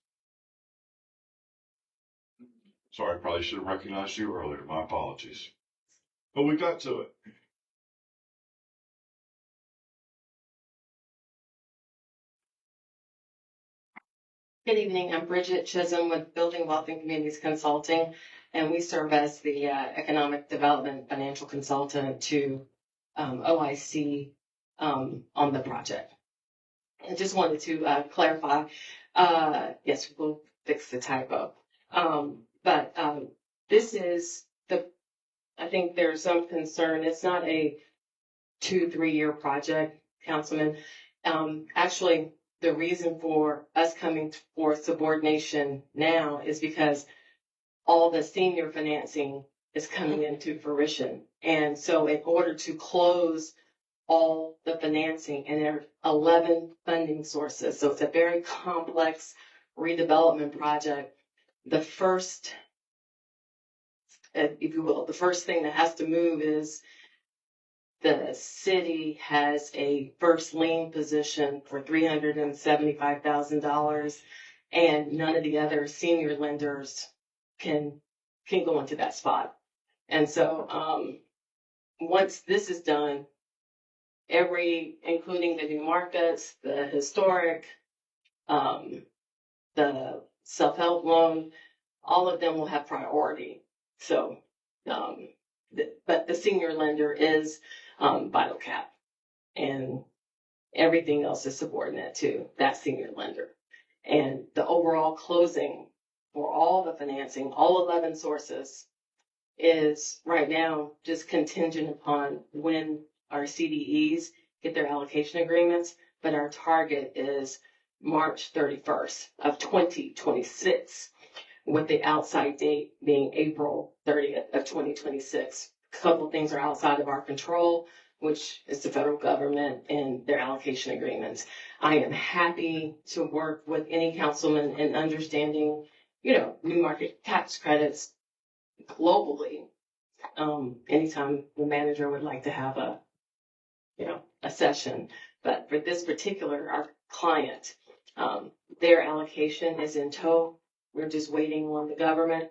Sorry, I probably should have recognized you earlier. My apologies. But we got to it. Good evening. I'm Bridget Chisholm with Building Wealth and Communities Consulting, and we serve as the economic development financial consultant to OIC on the project. I just wanted to clarify. Yes, we'll fix the typo. But this is I think there's some concern. It's not a 2-3 year project, Councilman. Actually, the reason for us coming for subordination now is because all the senior financing is coming into fruition. And so in order to close all the financing, and there are 11 funding sources, so it's a very complex redevelopment project. The first, if you will, the first thing that has to move is the city has a first lien position for $375,000, and none of the other senior lenders can go into that spot. And so once this is done, including the new markets, the historic, the self-help loan, all of them will have priority. So, but the senior lender is VitalCap, and everything else is subordinate to that senior lender. And the overall closing for all the financing, all 11 sources, is right now just contingent upon when our CDEs get their allocation agreements, but our target is March 31st of 2026, with the outside date being April 30th of 2026. A couple things are outside of our control, which is the federal government and their allocation agreements. I am happy to work with any councilman in understanding, new market tax credits globally. Anytime the manager would like to have a session, but for this particular, our client, their allocation is in tow. We're just waiting on the government.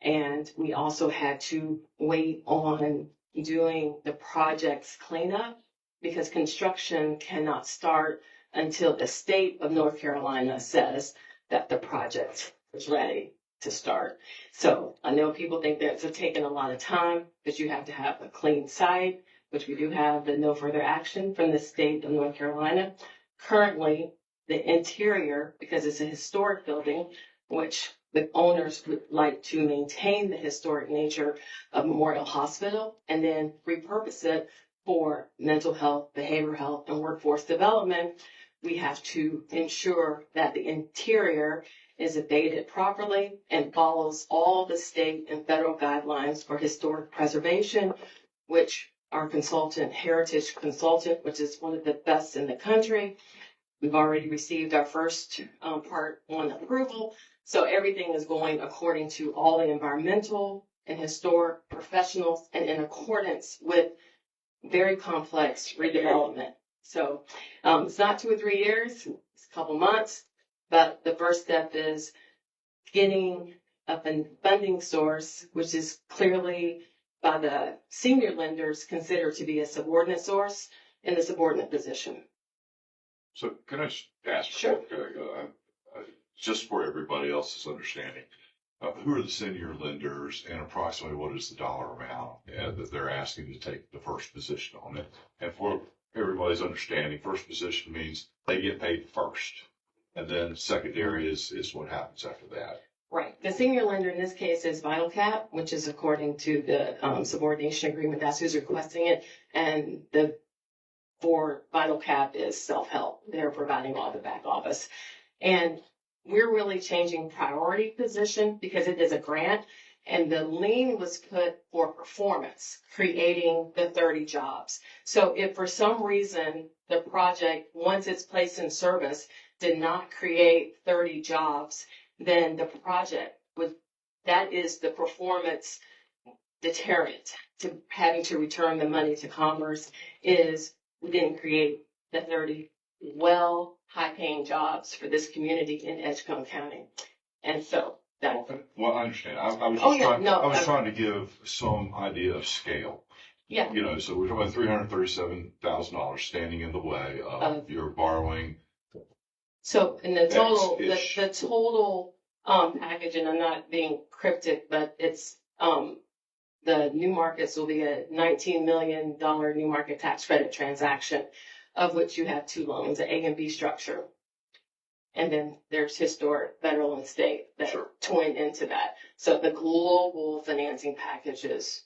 And we also had to wait on doing the project's cleanup, because construction cannot start until the state of North Carolina says that the project is ready to start. So I know people think that's taken a lot of time, but you have to have a clean site, which we do have the no further action from the state of North Carolina. Currently, the interior, because it's a historic building, which the owners would like to maintain the historic nature of Memorial Hospital and then repurpose it for mental health, behavioral health, and workforce development, we have to ensure that the interior is abated properly and follows all the state and federal guidelines for historic preservation, which our consultant, Heritage Consultant, which is one of the best in the country. We've already received our first Part 1 approval. So everything is going according to all the environmental and historic professionals and in accordance with very complex redevelopment. So it's not 2 or 3 years, it's a couple months, But the first step is getting a funding source, which is clearly by the senior lenders considered to be a subordinate source in the subordinate position. So can I just ask? Sure. Just for everybody else's understanding, who are the senior lenders and approximately what is the dollar amount that they're asking to take the first position on it? And for everybody's understanding, first position means they get paid first. And then secondary is what happens after that. Right. The senior lender in this case is VitalCap, which is according to the subordination agreement. That's who's requesting it. And for VitalCap is self-help. They're providing all the back office. And we're really changing priority position because it is a grant. And the lien was put for performance, creating the 30 jobs. So if for some reason the project, once it's placed in service, did not create 30 jobs, then the project that is the performance deterrent to having to return the money to Commerce is we didn't create the 30 high-paying jobs for this community in Edgecombe County. And so that. Well, I understand. I was trying to give some idea of scale. Yeah. You know, so we're talking about $337,000 standing in the way of your borrowing. So in the total, the total package, and I'm not being cryptic, but it's the new markets will be a $19 million new market tax credit transaction, of which you have two loans, an A and B structure. And then there's historic, federal, and state that twin into that. So the global financing package is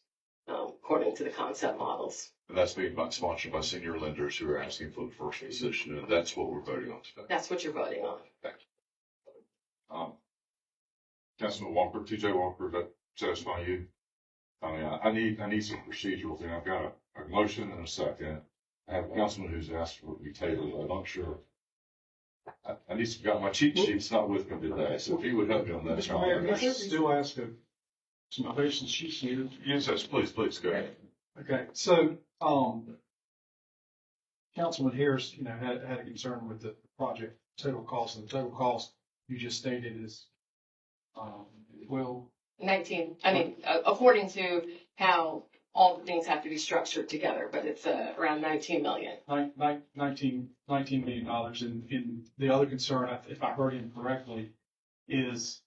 according to the concept models. And that's being sponsored by senior lenders who are asking for the first position, and that's what we're voting on today. That's what you're voting on. Thank you. Councilman Walker, TJ Walker, does that satisfy you? I mean, I need some procedural thing. I've got a motion and a second. I have a councilman who's asked for it to be tabled. I'm not sure. I need to got my cheat sheets not with me today, so if he would help me on that. Mr. Mayor, can I still ask some questions sheets here? Yes, please, go ahead. Okay, so, Councilman Harris, had a concern with the project total cost, and the total cost you just stated is, 19, according to how all the things have to be structured together, but it's around 19 million. $19 million. And the other concern, if I heard him correctly, is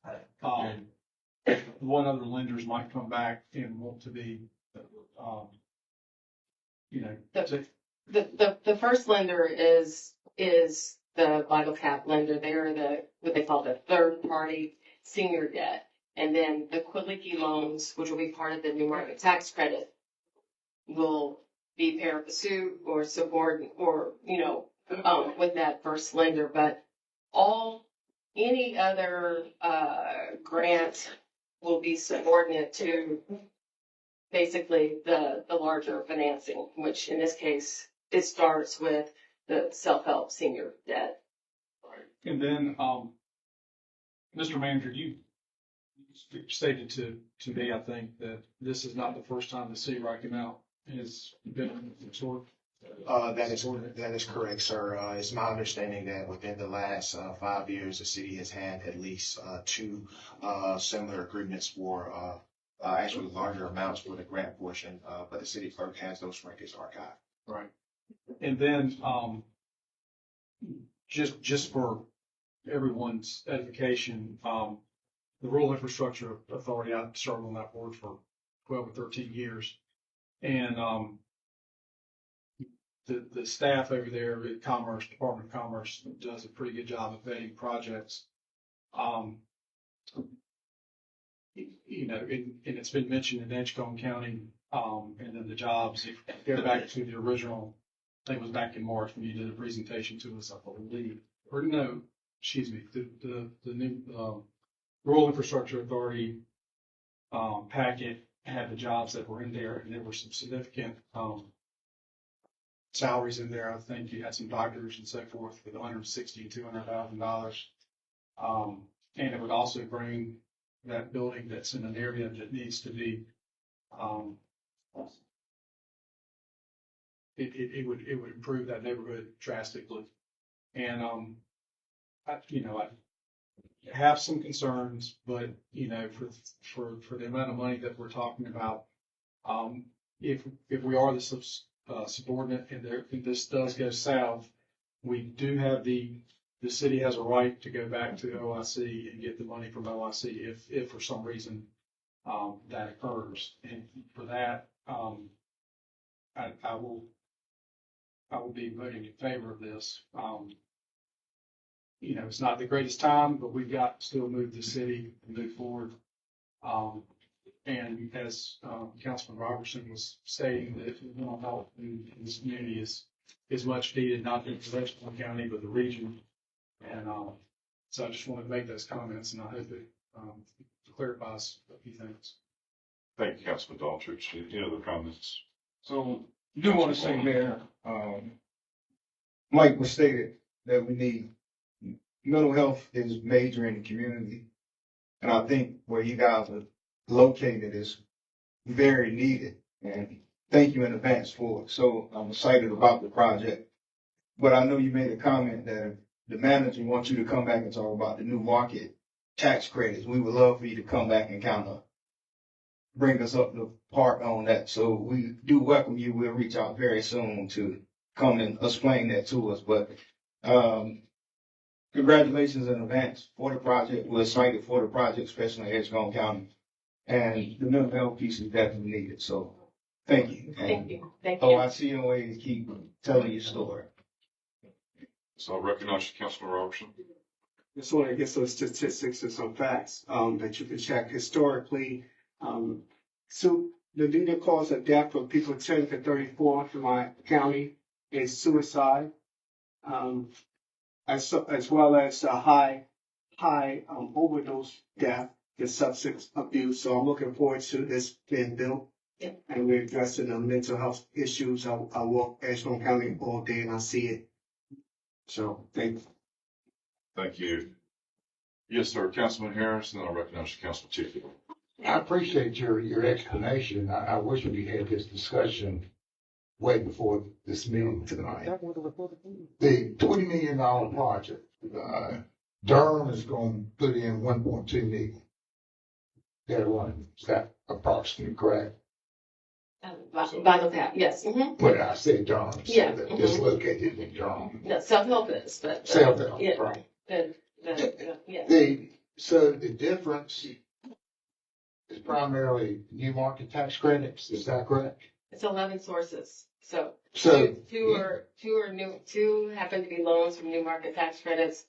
one other lenders might come back and want to be, The first lender is the VitalCap lender. They're what they call the third party senior debt. And then the Quilicky loans, which will be part of the new market tax credit, will be pari passu or subordinate or, with that first lender. But any other grant will be subordinate to basically the larger financing, which in this case, it starts with the self-help senior debt. And then, Mr. Manager, you stated to me, I think, that this is not the first time the city of Rocky Mount has been absorbed. That is correct, sir. It's my understanding that within the last 5 years, the city has had at least 2 similar agreements for actually larger amounts for the grant portion, but the city clerk has those records archived. Right. And then, just for everyone's edification, the Rural Infrastructure Authority, I've served on that board for 12 or 13 years. And the staff over there at Department of Commerce does a pretty good job of vetting projects. And it's been mentioned in Edgecombe County, and then the jobs, if you go back to the original, I think it was back in March when you did a presentation to us, I believe, or no, excuse me, the new Rural Infrastructure Authority packet had the jobs that were in there, and there were some significant salaries in there. I think you had some doctors and so forth with $160,000 to $200,000. And it would also bring that building that's in an area that needs to be, it would improve that neighborhood drastically. And, have some concerns, but, you know, for the amount of money that we're talking about, if we are the subordinate and if this does go south, we do have the city has a right to go back to OIC and get the money from OIC if for some reason that occurs. And for that, I will be voting in favor of this. You know, it's not the greatest time, but we've got to still move the city and move forward. And as Councilman Robertson was stating, that mental health in this community is much needed, not just the Richland County, but the region. And so I just want to make those comments, and I hope it clarifies a few things. Thank you, Councilman Daltrich. Any other comments? So, I do want to say, Mayor, Mike was stated that we need mental health is major in the community. And I think where you guys are located is very needed. And thank you in advance for it. So I'm excited about the project. But I know you made a comment that the manager wants you to come back and talk about the new market tax credits. We would love for you to come back and kind of bring us up to par on that. So we do welcome you. We'll reach out very soon to come and explain that to us. But congratulations in advance for the project. We're excited for the project, especially in Edgecombe County. And the mental health piece is definitely needed. So thank you. Thank you. Thank you. Oh, I see your way to keep telling your story. So I recognize you, Councilman Robertson. Just want to get some statistics and some facts that you can check historically. So the leading cause of death for people 10 to 34 in my county is suicide, as well as a high overdose death and substance abuse. So I'm looking forward to this being built. Yep. And we're addressing the mental health issues. I walk Edgecombe County all day and I see it. So thank you. Thank you. Yes, sir. Councilman Harris, and then I recognize you, Councilman Tiffany. I appreciate your explanation. I wish we had this discussion way before this meeting tonight. The $20 million project, Durham is going to put in 1.2 million. Is that approximately correct? Vital Cap, yes. Mm-hmm. What I said, Durham. So Yeah. that it's located in Durham. No, self-help is, but. Self-help, yeah, right. Yeah. So the difference is primarily new market tax credits. Is that correct? It's 11 sources. So So two are new, two happen to be loans from new market tax credits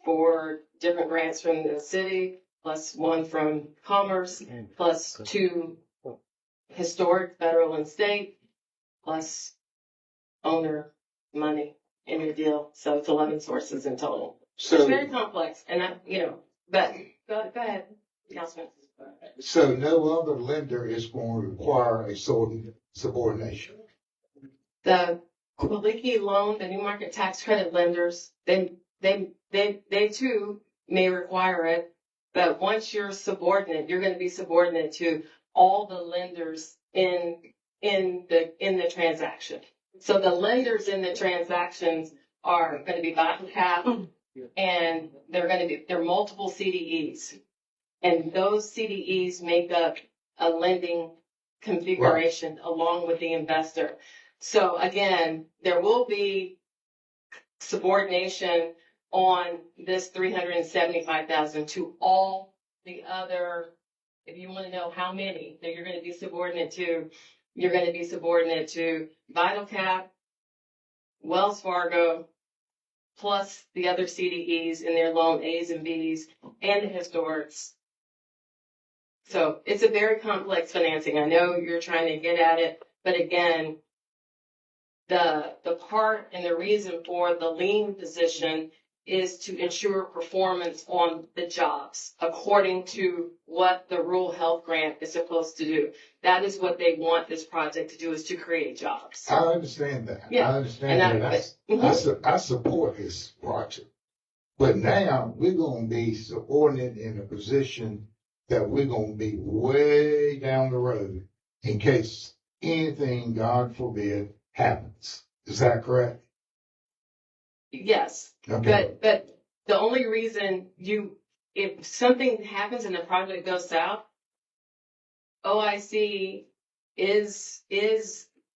for different grants from the city, plus one from Commerce, plus two historic federal and state, plus owner money in your deal. So it's 11 sources in total. So- it's very complex, and but go ahead, Councilman. So no other lender is going to require a subordination. The Quiliki loan, the new market tax credit lenders, they too may require it. But once you're subordinate, you're going to be subordinate to all the lenders in the transaction. So the lenders in the transactions are going to be Vital Cap, and they're multiple CDEs. And those CDEs make up a lending configuration along with the investor. So again, there will be subordination on this 375,000 to all the other. If you want to know how many that you're going to be subordinate to, you're going to be subordinate to Vital Cap, Wells Fargo, plus the other CDEs in their loan A's and B's, and the historics. So it's a very complex financing. I know you're trying to get at it, but again, the part and the reason for the lien position is to ensure performance on the jobs according to what the rural health grant is supposed to do. That is what they want this project to do, is to create jobs. I understand that. Yeah. I understand that. I support this project. But now we're going to be subordinate in a position that we're going to be way down the road in case anything, God forbid, happens. Is that correct? Yes. Okay. But the only reason you if something happens and the project goes south, OIC is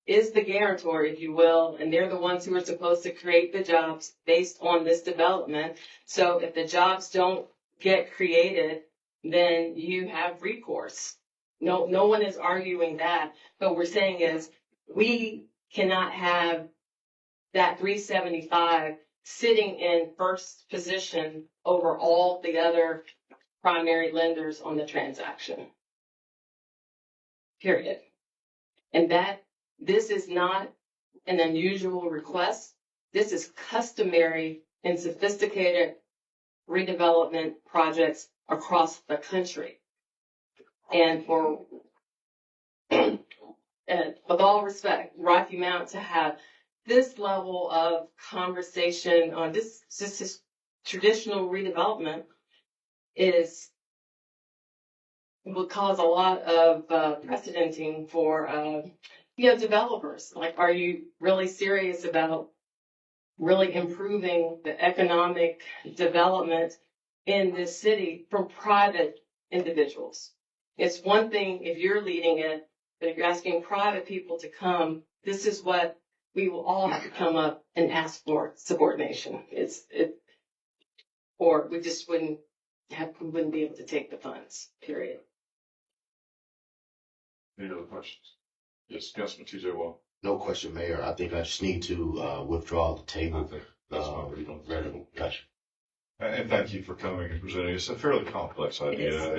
the guarantor, if you will, and they're the ones who are supposed to create the jobs based on this development. So if the jobs don't get created, then you have recourse. No one is arguing that. But we're saying is we cannot have that 375 sitting in first position over all the other primary lenders on the transaction. Period. And this is not an unusual request. This is customary in sophisticated redevelopment projects across the country. And and with all respect, Rocky Mount to have this level of conversation on this traditional redevelopment will cause a lot of precedenting for developers. Like, are you really serious about really improving the economic development in this city from private individuals? It's one thing if you're leading it, but if you're asking private people to come, this is what we will all have to come up and ask for subordination. Or we just wouldn't be able to take the funds, period. Any other questions? Yes, Councilman TJ Wall. No question, Mayor. I think I just need to withdraw the table. That's fine. We don't. Gotcha. And thank you for coming and presenting. It's a fairly complex idea,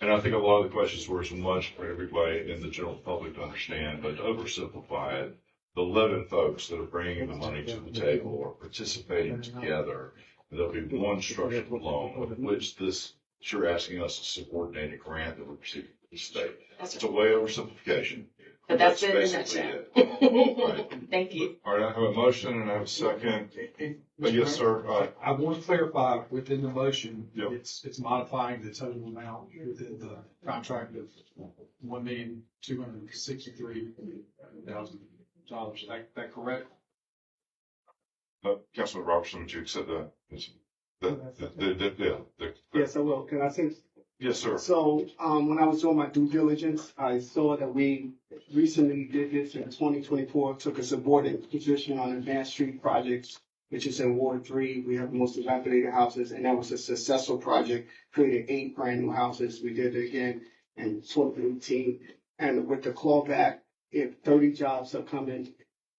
and I think a lot of the questions were too much for everybody in the general public to understand. But to oversimplify it, the 11 folks that are bringing the money to the table are participating together. There'll be one structured loan, of which you're asking us to subordinate a grant that we're receiving from the state. It's a way oversimplification. But that's it in a basically nutshell. it. Right. Thank you. All right, I have a motion and I have a second. Yes, sir. I want to clarify within the motion, Yep. it's modifying the total amount within the contract of $1,263,000. That correct? Councilman Robertson, would you accept that? Yes, I will. Can I say? Yes, sir. So, when I was doing my due diligence, I saw that we recently did this in 2024, took a subordinate position on Advanced Street projects, which is in Ward 3. We have the most dilapidated houses, and that was a successful project, created 8 brand new houses. We did it again in 2018. And with the clawback, if 30 jobs are coming,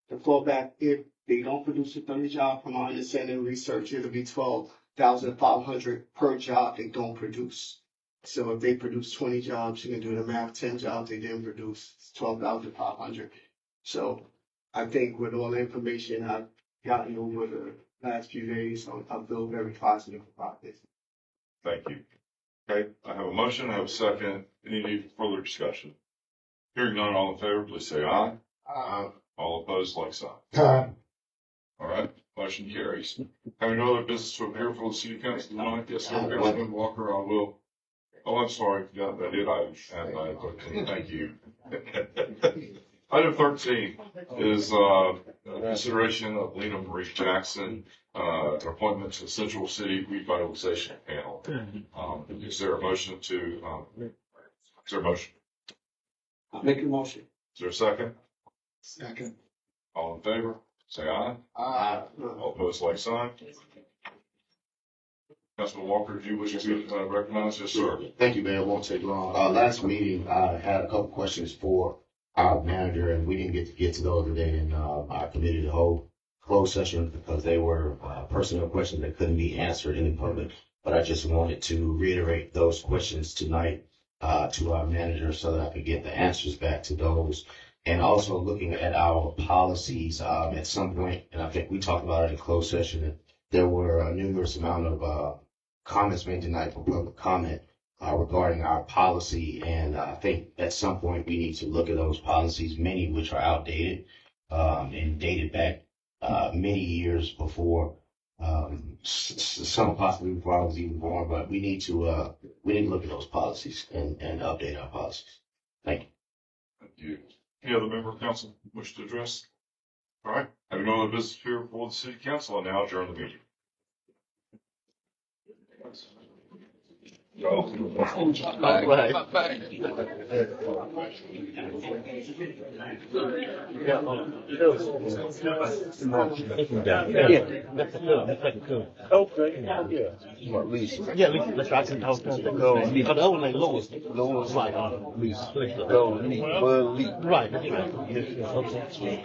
the clawback, if they don't produce a 30 job, from our understanding research, it'll be $12,500 per job they don't produce. So if they produce 20 jobs, you can do the math, 10 jobs they didn't produce, it's 12,500. So I think with all the information I've gotten over the last few days, I feel very positive about this. Thank you. Okay, I have a motion, I have a second. Any further discussion? Hearing none, all in favor, please say aye. Aye. All opposed, like sign. Aye. All right, motion carries. Having no other business to appear for the city council tonight, yes, sir, Councilman Walker, I will. Oh, I'm sorry, yeah, I did, thank you. Item 13 is, consideration of Lena Marie Jackson, appointment to the Central City Revitalization Panel. Is there a motion I'll make a motion. Is there a second? Second. All in favor, say aye. Aye. All opposed, like sign. Councilman Walker, do you wish to be recognized? Yes, sir. Thank you, Mayor. It won't take long. Last meeting, I had a couple questions for our manager, and we didn't get to those today in our committee, the whole closed session, because they were personal questions that couldn't be answered in the public. But I just wanted to reiterate those questions tonight to our manager so that I could get the answers back to those. And also looking at our policies at some point, and I think we talked about it in closed session, that there were a numerous amount of comments made tonight for public comment regarding our policy. And I think at some point we need to look at those policies, many of which are outdated and dated back many years before, some possibly before I was even born. But we need to look at those policies and update our policies. Thank you. Thank you. Any other member of council wish to address? All right, having no other business here before the city council, I now adjourn the meeting. Okay, yeah. What, Lisa? Yeah, Lisa, that's right, I can talk to the girl. Because the other name Lois. Lois, right, Lisa. Well, Lisa. Right, that's right. Yes, yes, okay.